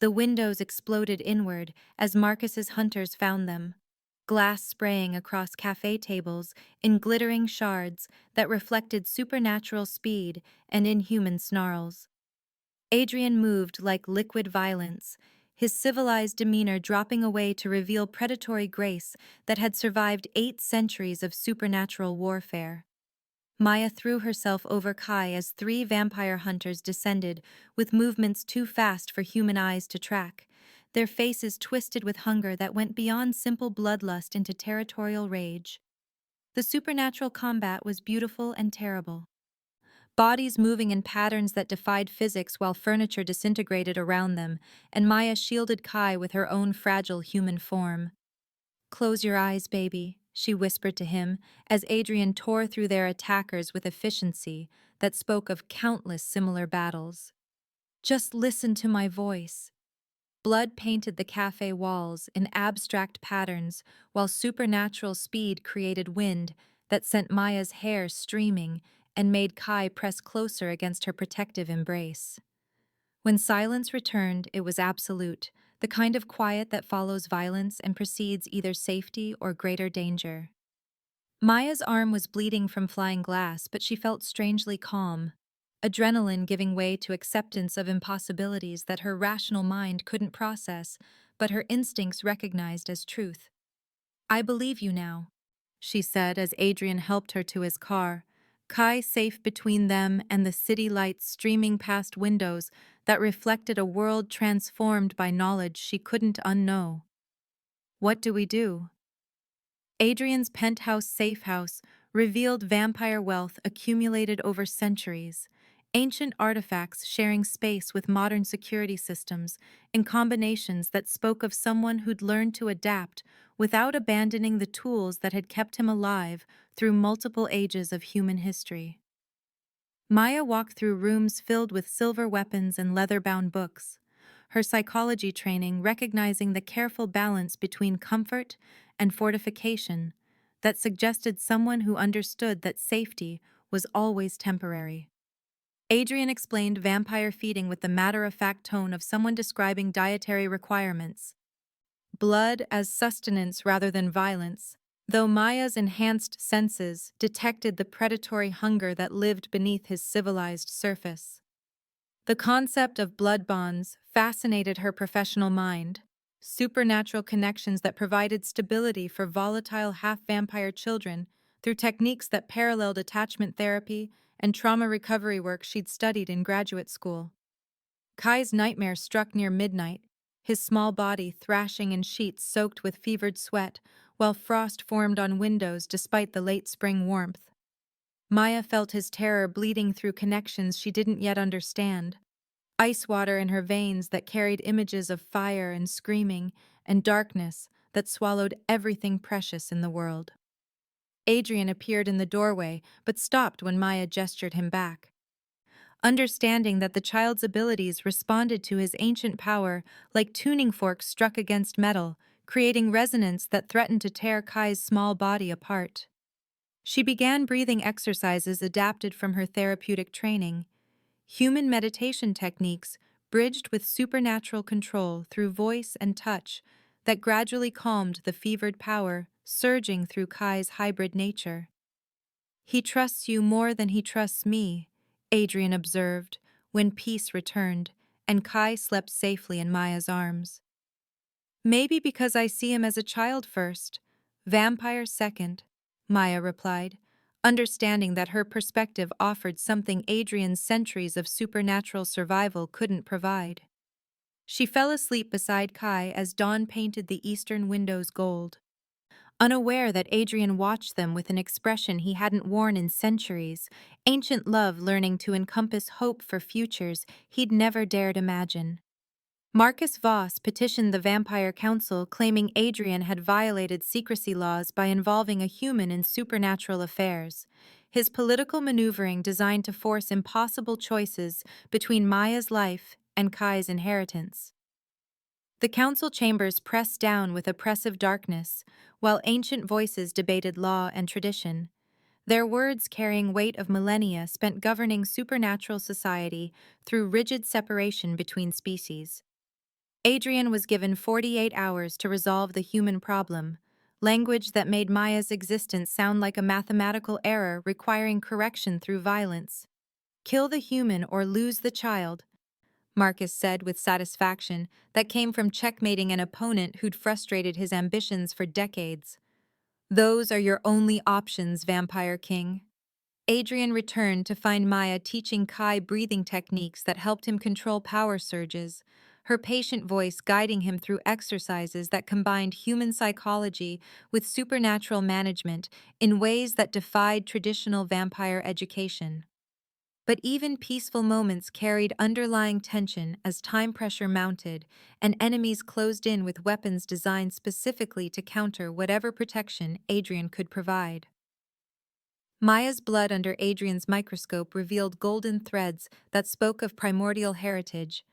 The windows exploded inward as Marcus's hunters found them, glass spraying across cafe tables in glittering shards that reflected supernatural speed and inhuman snarls. Adrian moved like liquid violence, his civilized demeanor dropping away to reveal predatory grace that had survived 8 centuries of supernatural warfare. Maya threw herself over Kai as 3 vampire hunters descended with movements too fast for human eyes to track, their faces twisted with hunger that went beyond simple bloodlust into territorial rage. The supernatural combat was beautiful and terrible. Bodies moving in patterns that defied physics while furniture disintegrated around them, and Maya shielded Kai with her own fragile human form. "Close your eyes, baby," she whispered to him as Adrian tore through their attackers with efficiency that spoke of countless similar battles. "Just listen to my voice." Blood painted the cafe walls in abstract patterns while supernatural speed created wind that sent Maya's hair streaming and made Kai press closer against her protective embrace. When silence returned, it was absolute, the kind of quiet that follows violence and precedes either safety or greater danger. Maya's arm was bleeding from flying glass, but she felt strangely calm, adrenaline giving way to acceptance of impossibilities that her rational mind couldn't process, but her instincts recognized as truth. "I believe you now," she said as Adrian helped her to his car, Kai safe between them and the city lights streaming past windows that reflected a world transformed by knowledge she couldn't unknow. "What do we do?" Adrian's penthouse safe house revealed vampire wealth accumulated over centuries, ancient artifacts sharing space with modern security systems in combinations that spoke of someone who'd learned to adapt without abandoning the tools that had kept him alive through multiple ages of human history. Maya walked through rooms filled with silver weapons and leather-bound books, her psychology training recognizing the careful balance between comfort and fortification that suggested someone who understood that safety was always temporary. Adrian explained vampire feeding with the matter-of-fact tone of someone describing dietary requirements. Blood as sustenance rather than violence, though Maya's enhanced senses detected the predatory hunger that lived beneath his civilized surface. The concept of blood bonds fascinated her professional mind, supernatural connections that provided stability for volatile half-vampire children through techniques that paralleled attachment therapy and trauma recovery work she'd studied in graduate school. Kai's nightmare struck near midnight, his small body thrashing in sheets soaked with fevered sweat, while frost formed on windows despite the late spring warmth. Maya felt his terror bleeding through connections she didn't yet understand. Ice water in her veins that carried images of fire and screaming, and darkness that swallowed everything precious in the world. Adrian appeared in the doorway, but stopped when Maya gestured him back. Understanding that the child's abilities responded to his ancient power like tuning forks struck against metal, creating resonance that threatened to tear Kai's small body apart. She began breathing exercises adapted from her therapeutic training, human meditation techniques bridged with supernatural control through voice and touch that gradually calmed the fevered power surging through Kai's hybrid nature. He trusts you more than he trusts me, Adrian observed, when peace returned, and Kai slept safely in Maya's arms. Maybe because I see him as a child first, vampire second, Maya replied, understanding that her perspective offered something Adrian's centuries of supernatural survival couldn't provide. She fell asleep beside Kai as dawn painted the eastern windows gold. Unaware that Adrian watched them with an expression he hadn't worn in centuries, ancient love learning to encompass hope for futures he'd never dared imagine. Marcus Voss petitioned the Vampire Council claiming Adrian had violated secrecy laws by involving a human in supernatural affairs, his political maneuvering designed to force impossible choices between Maya's life and Kai's inheritance. The council chambers pressed down with oppressive darkness, while ancient voices debated law and tradition, their words carrying weight of millennia spent governing supernatural society through rigid separation between species. Adrian was given 48 hours to resolve the human problem, language that made Maya's existence sound like a mathematical error requiring correction through violence. Kill the human or lose the child, Marcus said with satisfaction that came from checkmating an opponent who'd frustrated his ambitions for decades. Those are your only options, Vampire King. Adrian returned to find Maya teaching Kai breathing techniques that helped him control power surges, her patient voice guiding him through exercises that combined human psychology with supernatural management in ways that defied traditional vampire education. But even peaceful moments carried underlying tension as time pressure mounted and enemies closed in with weapons designed specifically to counter whatever protection Adrian could provide. Maya's blood under Adrian's microscope revealed golden threads that spoke of primordial heritage,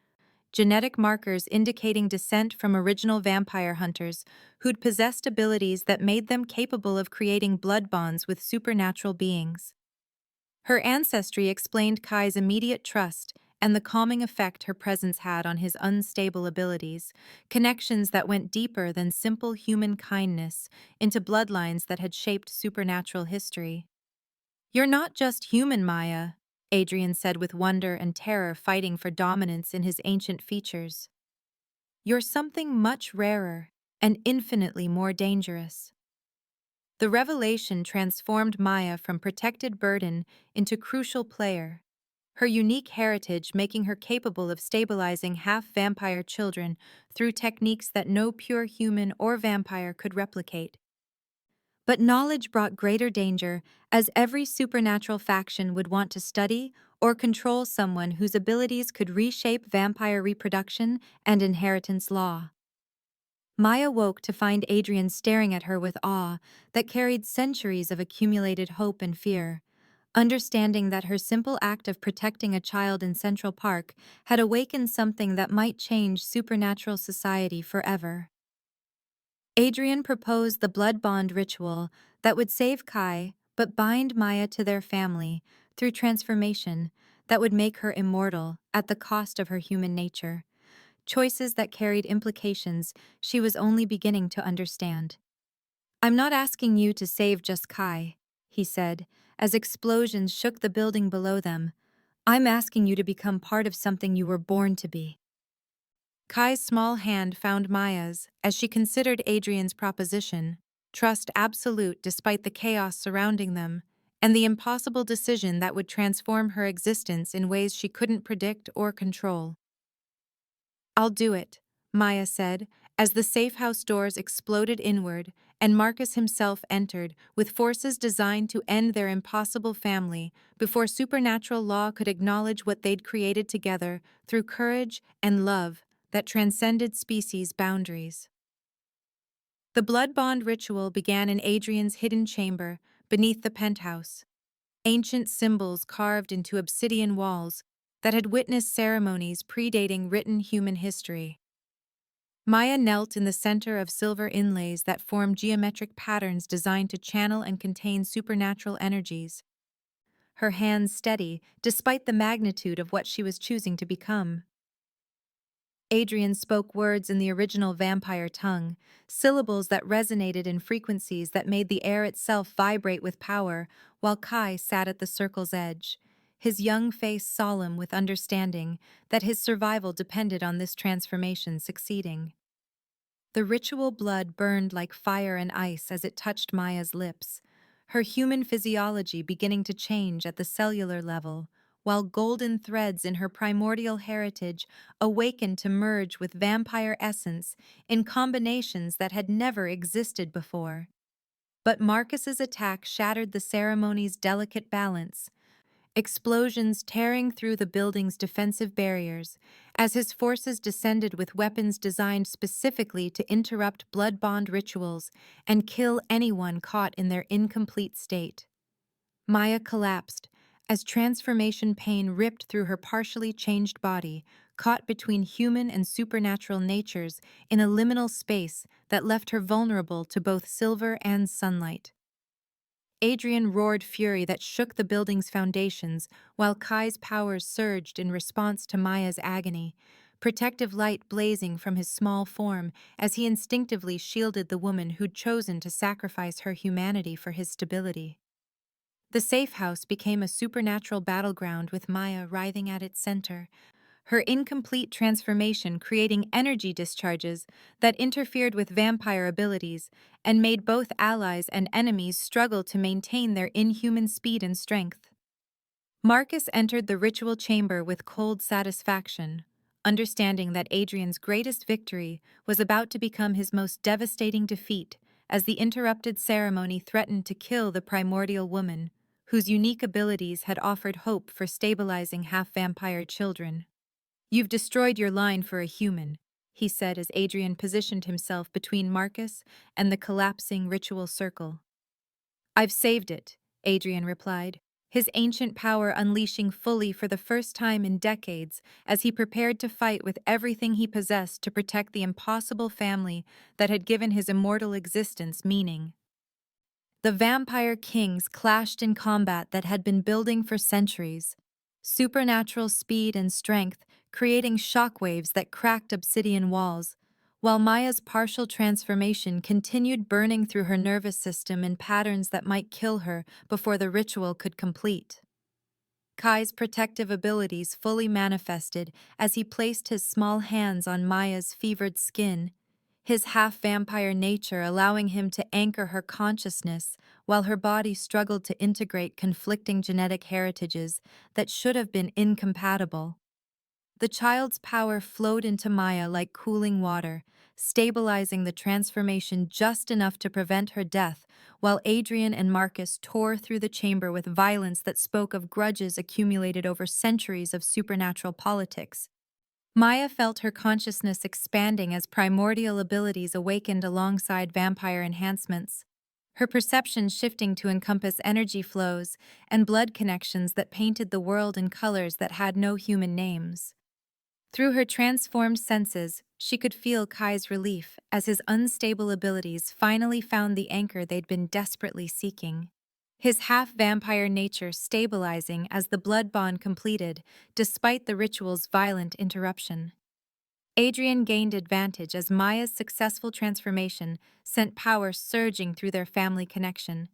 genetic markers indicating descent from original vampire hunters who'd possessed abilities that made them capable of creating blood bonds with supernatural beings. Her ancestry explained Kai's immediate trust and the calming effect her presence had on his unstable abilities, connections that went deeper than simple human kindness into bloodlines that had shaped supernatural history. "You're not just human, Maya," Adrian said with wonder and terror fighting for dominance in his ancient features. "You're something much rarer and infinitely more dangerous." The revelation transformed Maya from protected burden into crucial player, her unique heritage making her capable of stabilizing half-vampire children through techniques that no pure human or vampire could replicate. But knowledge brought greater danger, as every supernatural faction would want to study or control someone whose abilities could reshape vampire reproduction and inheritance law. Maya woke to find Adrian staring at her with awe that carried centuries of accumulated hope and fear, understanding that her simple act of protecting a child in Central Park had awakened something that might change supernatural society forever. Adrian proposed the blood bond ritual that would save Kai but bind Maya to their family through transformation that would make her immortal at the cost of her human nature, choices that carried implications she was only beginning to understand. "I'm not asking you to save just Kai," he said, as explosions shook the building below them. "I'm asking you to become part of something you were born to be." Kai's small hand found Maya's as she considered Adrian's proposition, trust absolute despite the chaos surrounding them, and the impossible decision that would transform her existence in ways she couldn't predict or control. "I'll do it," Maya said, as the safe house doors exploded inward and Marcus himself entered with forces designed to end their impossible family before supernatural law could acknowledge what they'd created together through courage and love that transcended species boundaries. The blood bond ritual began in Adrian's hidden chamber beneath the penthouse, ancient symbols carved into obsidian walls that had witnessed ceremonies predating written human history. Maya knelt in the center of silver inlays that formed geometric patterns designed to channel and contain supernatural energies, her hands steady despite the magnitude of what she was choosing to become. Adrian spoke words in the original vampire tongue, syllables that resonated in frequencies that made the air itself vibrate with power, while Kai sat at the circle's edge, his young face solemn with understanding that his survival depended on this transformation succeeding. The ritual blood burned like fire and ice as it touched Maya's lips, her human physiology beginning to change at the cellular level, while golden threads in her primordial heritage awakened to merge with vampire essence in combinations that had never existed before. But Marcus's attack shattered the ceremony's delicate balance, explosions tearing through the building's defensive barriers as his forces descended with weapons designed specifically to interrupt blood bond rituals and kill anyone caught in their incomplete state. Maya collapsed as transformation pain ripped through her partially changed body, caught between human and supernatural natures in a liminal space that left her vulnerable to both silver and sunlight. Adrian roared fury that shook the building's foundations, while Kai's powers surged in response to Maya's agony, protective light blazing from his small form as he instinctively shielded the woman who'd chosen to sacrifice her humanity for his stability. The safe house became a supernatural battleground with Maya writhing at its center, her incomplete transformation creating energy discharges that interfered with vampire abilities and made both allies and enemies struggle to maintain their inhuman speed and strength. Marcus entered the ritual chamber with cold satisfaction, understanding that Adrian's greatest victory was about to become his most devastating defeat as the interrupted ceremony threatened to kill the primordial woman, whose unique abilities had offered hope for stabilizing half-vampire children. "You've destroyed your line for a human," he said as Adrian positioned himself between Marcus and the collapsing ritual circle. "I've saved it," Adrian replied, his ancient power unleashing fully for the first time in decades as he prepared to fight with everything he possessed to protect the impossible family that had given his immortal existence meaning. The vampire kings clashed in combat that had been building for centuries, supernatural speed and strength creating shockwaves that cracked obsidian walls, while Maya's partial transformation continued burning through her nervous system in patterns that might kill her before the ritual could complete. Kai's protective abilities fully manifested as he placed his small hands on Maya's fevered skin, his half-vampire nature allowing him to anchor her consciousness while her body struggled to integrate conflicting genetic heritages that should have been incompatible. The child's power flowed into Maya like cooling water, stabilizing the transformation just enough to prevent her death, while Adrian and Marcus tore through the chamber with violence that spoke of grudges accumulated over centuries of supernatural politics. Maya felt her consciousness expanding as primordial abilities awakened alongside vampire enhancements, her perception shifting to encompass energy flows and blood connections that painted the world in colors that had no human names. Through her transformed senses, she could feel Kai's relief as his unstable abilities finally found the anchor they'd been desperately seeking. His half-vampire nature stabilizing as the blood bond completed, despite the ritual's violent interruption. Adrian gained advantage as Maya's successful transformation sent power surging through their family connection.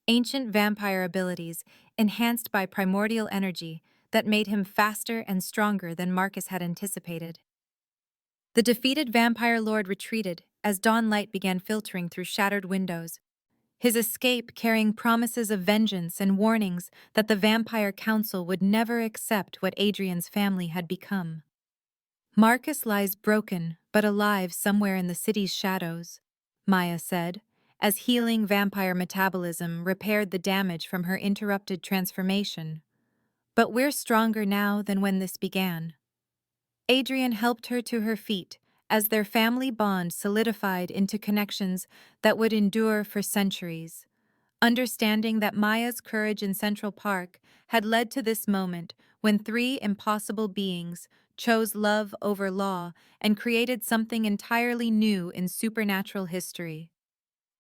Ancient vampire abilities, enhanced by primordial energy, that made him faster and stronger than Marcus had anticipated. The defeated vampire lord retreated as dawn light began filtering through shattered windows, his escape carrying promises of vengeance and warnings that the vampire council would never accept what Adrian's family had become. "Marcus lies broken but alive somewhere in the city's shadows," Maya said, as healing vampire metabolism repaired the damage from her interrupted transformation. "But we're stronger now than when this began." Adrian helped her to her feet as their family bond solidified into connections that would endure for centuries. Understanding that Maya's courage in Central Park had led to this moment when three impossible beings chose love over law and created something entirely new in supernatural history.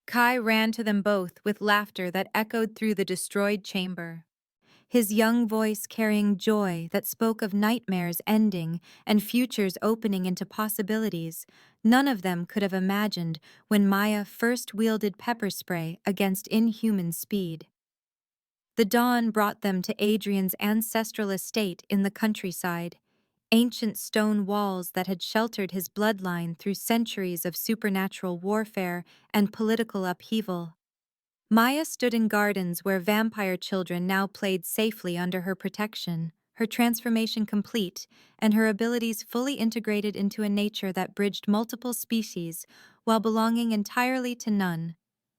Kai ran to them both with laughter that echoed through the destroyed chamber. his young voice carrying joy that spoke of nightmares ending and futures opening into possibilities none of them could have imagined when Maya first wielded pepper spray against inhuman speed. The dawn brought them to Adrian's ancestral estate in the countryside, ancient stone walls that had sheltered his bloodline through centuries of supernatural warfare and political upheaval. Maya stood in gardens where vampire children now played safely under her protection, her transformation complete, and her abilities fully integrated into a nature that bridged multiple species while belonging entirely to none.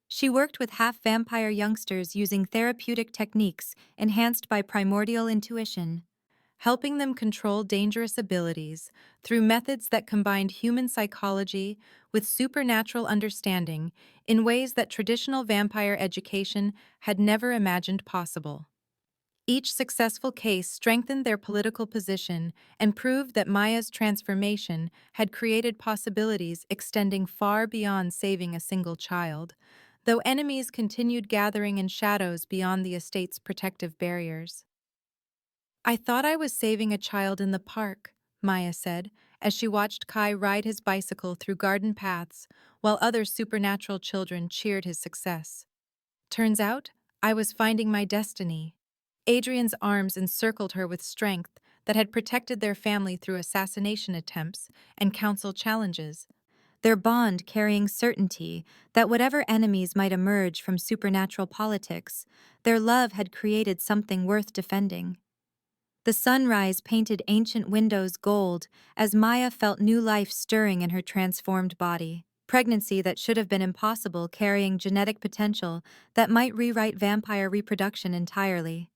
She worked with half-vampire youngsters using therapeutic techniques enhanced by primordial intuition, helping them control dangerous abilities through methods that combined human psychology with supernatural understanding in ways that traditional vampire education had never imagined possible. Each successful case strengthened their political position and proved that Maya's transformation had created possibilities extending far beyond saving a single child, though enemies continued gathering in shadows beyond the estate's protective barriers. "I thought I was saving a child in the park," Maya said, as she watched Kai ride his bicycle through garden paths while other supernatural children cheered his success. "Turns out, I was finding my destiny." Adrian's arms encircled her with strength that had protected their family through assassination attempts and council challenges, their bond carrying certainty that whatever enemies might emerge from supernatural politics, their love had created something worth defending. The sunrise painted ancient windows gold as Maya felt new life stirring in her transformed body. Pregnancy that should have been impossible carrying genetic potential that might rewrite vampire reproduction entirely.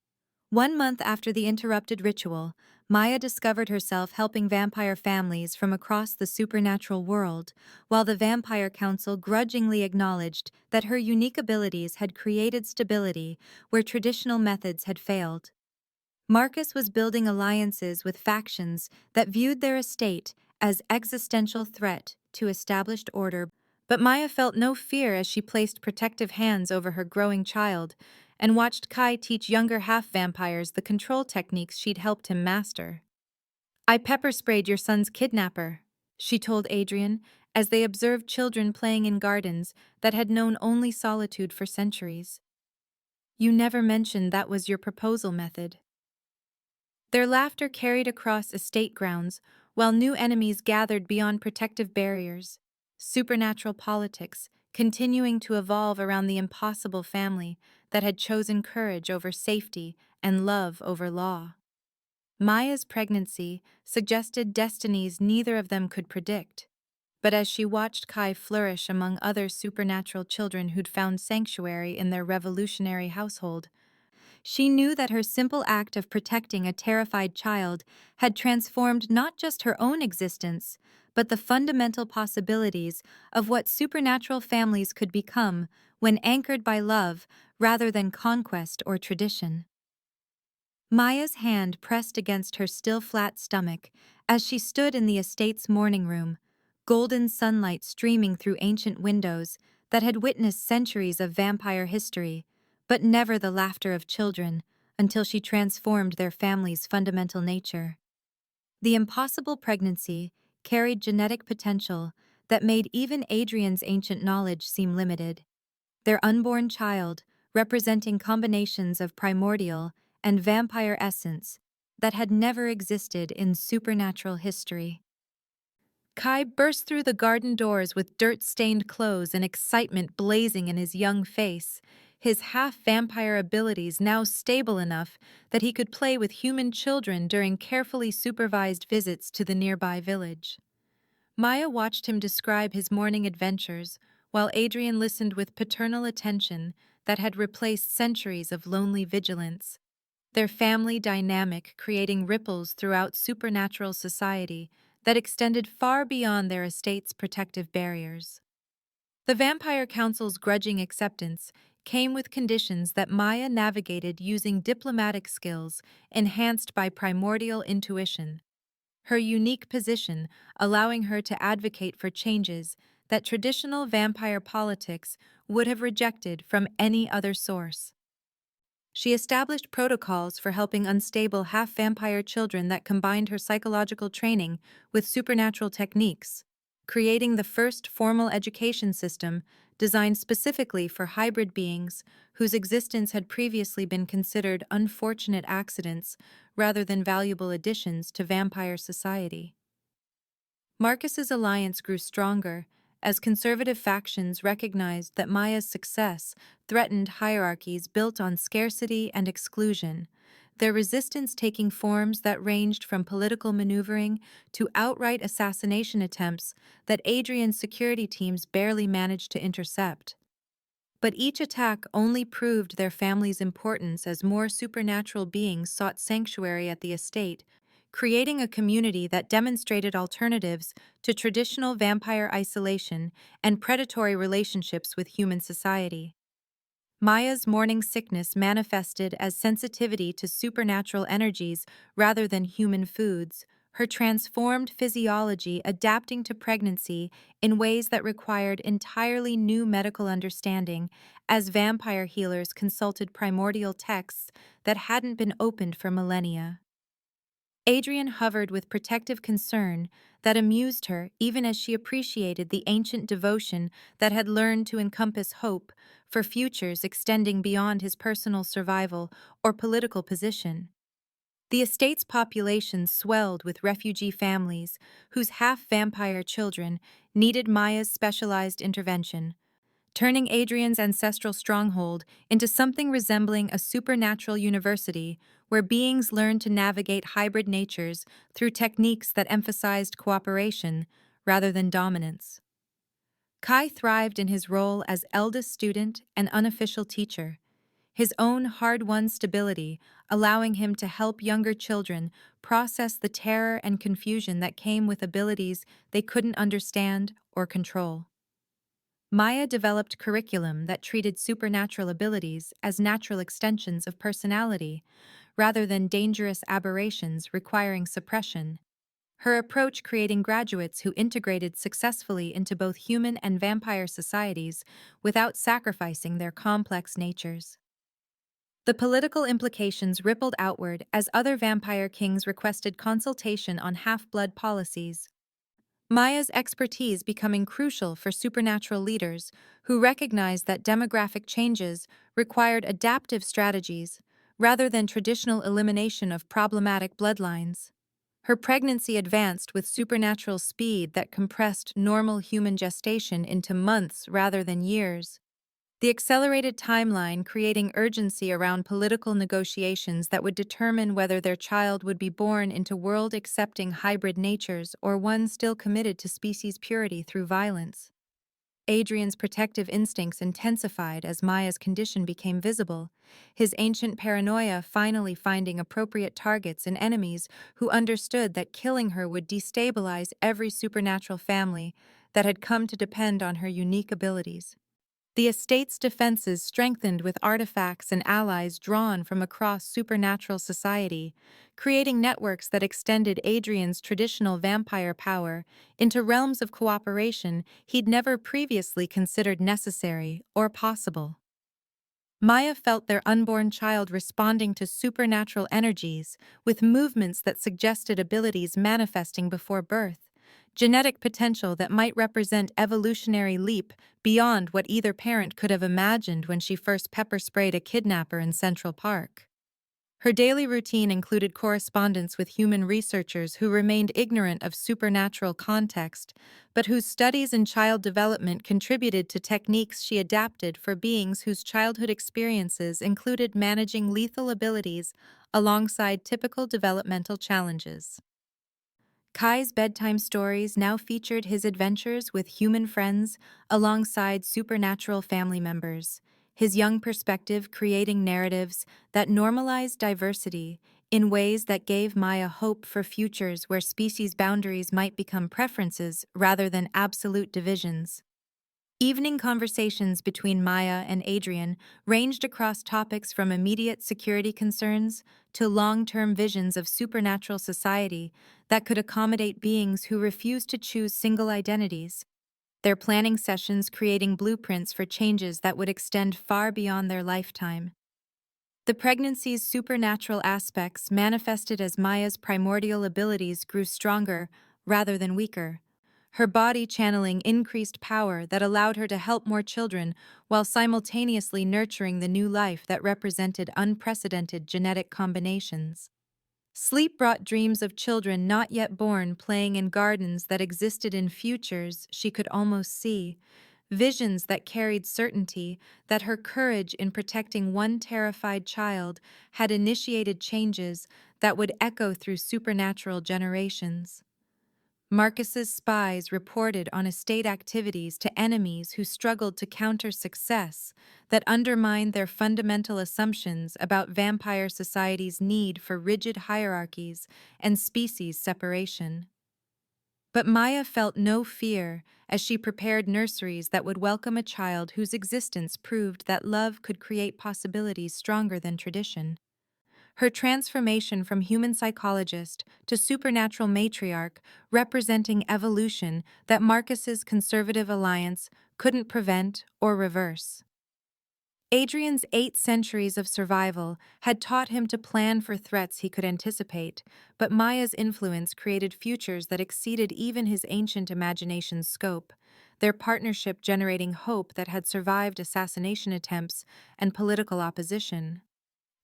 1 month after the interrupted ritual, Maya discovered herself helping vampire families from across the supernatural world, while the Vampire Council grudgingly acknowledged that her unique abilities had created stability where traditional methods had failed. Marcus was building alliances with factions that viewed their estate as existential threat to established order, but Maya felt no fear as she placed protective hands over her growing child and watched Kai teach younger half-vampires the control techniques she'd helped him master. "I pepper-sprayed your son's kidnapper," she told Adrian as they observed children playing in gardens that had known only solitude for centuries. "You never mentioned that was your proposal method." Their laughter carried across estate grounds, while new enemies gathered beyond protective barriers. Supernatural politics, continuing to evolve around the impossible family that had chosen courage over safety and love over law. Maya's pregnancy suggested destinies neither of them could predict. But as she watched Kai flourish among other supernatural children who'd found sanctuary in their revolutionary household, she knew that her simple act of protecting a terrified child had transformed not just her own existence, but the fundamental possibilities of what supernatural families could become when anchored by love rather than conquest or tradition. Maya's hand pressed against her still flat stomach as she stood in the estate's morning room, golden sunlight streaming through ancient windows that had witnessed centuries of vampire history, but never the laughter of children until she transformed their family's fundamental nature. The impossible pregnancy carried genetic potential that made even Adrian's ancient knowledge seem limited. Their unborn child, representing combinations of primordial and vampire essence that had never existed in supernatural history. Kai burst through the garden doors with dirt-stained clothes and excitement blazing in his young face, his half-vampire abilities now stable enough that he could play with human children during carefully supervised visits to the nearby village. Maya watched him describe his morning adventures, while Adrian listened with paternal attention that had replaced centuries of lonely vigilance, their family dynamic creating ripples throughout supernatural society that extended far beyond their estate's protective barriers. The Vampire Council's grudging acceptance came with conditions that Maya navigated using diplomatic skills enhanced by primordial intuition, her unique position allowing her to advocate for changes that traditional vampire politics would have rejected from any other source. She established protocols for helping unstable half-vampire children that combined her psychological training with supernatural techniques, creating the first formal education system designed specifically for hybrid beings whose existence had previously been considered unfortunate accidents rather than valuable additions to vampire society. Marcus's alliance grew stronger as conservative factions recognized that Maya's success threatened hierarchies built on scarcity and exclusion, their resistance taking forms that ranged from political maneuvering to outright assassination attempts that Adrian's security teams barely managed to intercept. But each attack only proved their family's importance as more supernatural beings sought sanctuary at the estate, creating a community that demonstrated alternatives to traditional vampire isolation and predatory relationships with human society. Maya's morning sickness manifested as sensitivity to supernatural energies rather than human foods, her transformed physiology adapting to pregnancy in ways that required entirely new medical understanding as vampire healers consulted primordial texts that hadn't been opened for millennia. Adrian hovered with protective concern that amused her even as she appreciated the ancient devotion that had learned to encompass hope for futures extending beyond his personal survival or political position. The estate's population swelled with refugee families whose half-vampire children needed Maya's specialized intervention, turning Adrian's ancestral stronghold into something resembling a supernatural university where beings learned to navigate hybrid natures through techniques that emphasized cooperation rather than dominance. Kai thrived in his role as eldest student and unofficial teacher, his own hard-won stability allowing him to help younger children process the terror and confusion that came with abilities they couldn't understand or control. Maya developed curriculum that treated supernatural abilities as natural extensions of personality, rather than dangerous aberrations requiring suppression. Her approach creating graduates who integrated successfully into both human and vampire societies without sacrificing their complex natures. The political implications rippled outward as other vampire kings requested consultation on half-blood policies. Maya's expertise becoming crucial for supernatural leaders who recognized that demographic changes required adaptive strategies rather than traditional elimination of problematic bloodlines. Her pregnancy advanced with supernatural speed that compressed normal human gestation into months rather than years. The accelerated timeline creating urgency around political negotiations that would determine whether their child would be born into world-accepting hybrid natures or one still committed to species purity through violence. Adrian's protective instincts intensified as Maya's condition became visible, his ancient paranoia finally finding appropriate targets in enemies who understood that killing her would destabilize every supernatural family that had come to depend on her unique abilities. The estate's defenses strengthened with artifacts and allies drawn from across supernatural society, creating networks that extended Adrian's traditional vampire power into realms of cooperation he'd never previously considered necessary or possible. Maya felt their unborn child responding to supernatural energies with movements that suggested abilities manifesting before birth, genetic potential that might represent evolutionary leap beyond what either parent could have imagined when she first pepper-sprayed a kidnapper in Central Park. Her daily routine included correspondence with human researchers who remained ignorant of supernatural context, but whose studies in child development contributed to techniques she adapted for beings whose childhood experiences included managing lethal abilities alongside typical developmental challenges. Kai's bedtime stories now featured his adventures with human friends alongside supernatural family members, his young perspective creating narratives that normalized diversity in ways that gave Maya hope for futures where species boundaries might become preferences rather than absolute divisions. Evening conversations between Maya and Adrian ranged across topics from immediate security concerns to long-term visions of supernatural society that could accommodate beings who refuse to choose single identities, their planning sessions creating blueprints for changes that would extend far beyond their lifetime. The pregnancy's supernatural aspects manifested as Maya's primordial abilities grew stronger rather than weaker, her body channeling increased power that allowed her to help more children while simultaneously nurturing the new life that represented unprecedented genetic combinations. Sleep brought dreams of children not yet born playing in gardens that existed in futures she could almost see, visions that carried certainty that her courage in protecting one terrified child had initiated changes that would echo through supernatural generations. Marcus's spies reported on estate activities to enemies who struggled to counter success that undermined their fundamental assumptions about vampire society's need for rigid hierarchies and species separation. But Maya felt no fear as she prepared nurseries that would welcome a child whose existence proved that love could create possibilities stronger than tradition. Her transformation from human psychologist to supernatural matriarch, representing evolution that Marcus's conservative alliance couldn't prevent or reverse. Adrian's 8 centuries of survival had taught him to plan for threats he could anticipate, but Maya's influence created futures that exceeded even his ancient imagination's scope, their partnership generating hope that had survived assassination attempts and political opposition.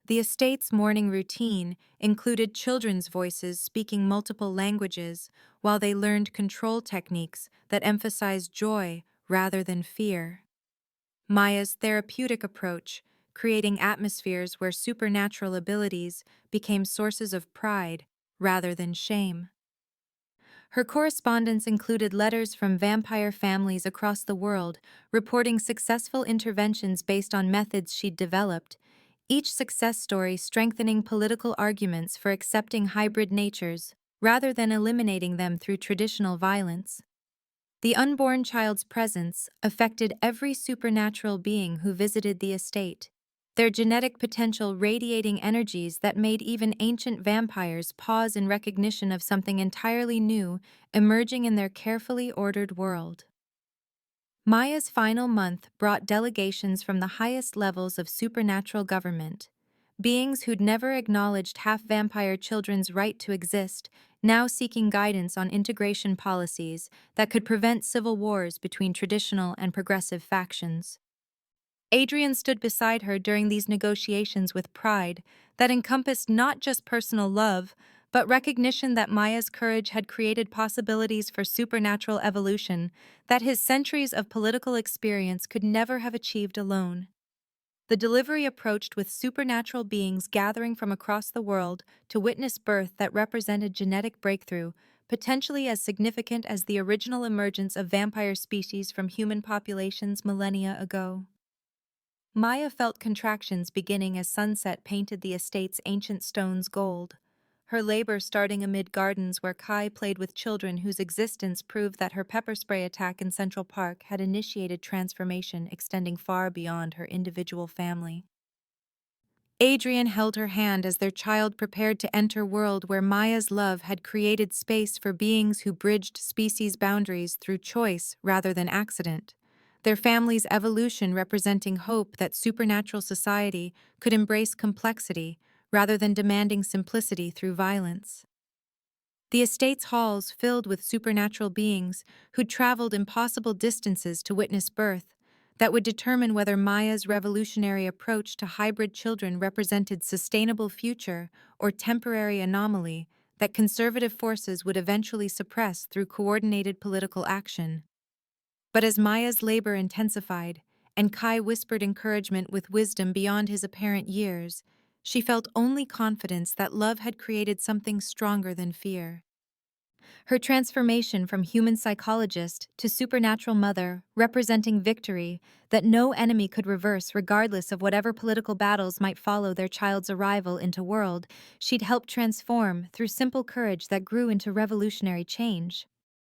The estate's morning routine included children's voices speaking multiple languages while they learned control techniques that emphasized joy rather than fear. Maya's therapeutic approach, creating atmospheres where supernatural abilities became sources of pride rather than shame. Her correspondence included letters from vampire families across the world reporting successful interventions based on methods she'd developed, each success story strengthening political arguments for accepting hybrid natures rather than eliminating them through traditional violence. The unborn child's presence affected every supernatural being who visited the estate, their genetic potential radiating energies that made even ancient vampires pause in recognition of something entirely new emerging in their carefully ordered world. Maya's final month brought delegations from the highest levels of supernatural government, beings who'd never acknowledged half-vampire children's right to exist, now seeking guidance on integration policies that could prevent civil wars between traditional and progressive factions. Adrian stood beside her during these negotiations with pride that encompassed not just personal love, but recognition that Maya's courage had created possibilities for supernatural evolution that his centuries of political experience could never have achieved alone. The delivery approached with supernatural beings gathering from across the world to witness birth that represented genetic breakthrough, potentially as significant as the original emergence of vampire species from human populations millennia ago. Maya felt contractions beginning as sunset painted the estate's ancient stones gold, her labor starting amid gardens where Kai played with children whose existence proved that her pepper spray attack in Central Park had initiated transformation extending far beyond her individual family. Adrian held her hand as their child prepared to enter a world where Maya's love had created space for beings who bridged species boundaries through choice rather than accident, their family's evolution representing hope that supernatural society could embrace complexity rather than demanding simplicity through violence. The estate's halls filled with supernatural beings who'd traveled impossible distances to witness birth that would determine whether Maya's revolutionary approach to hybrid children represented sustainable future or temporary anomaly that conservative forces would eventually suppress through coordinated political action. But as Maya's labor intensified, and Kai whispered encouragement with wisdom beyond his apparent years, she felt only confidence that love had created something stronger than fear. Her transformation from human psychologist to supernatural mother, representing victory that no enemy could reverse regardless of whatever political battles might follow their child's arrival into world, she'd helped transform through simple courage that grew into revolutionary change.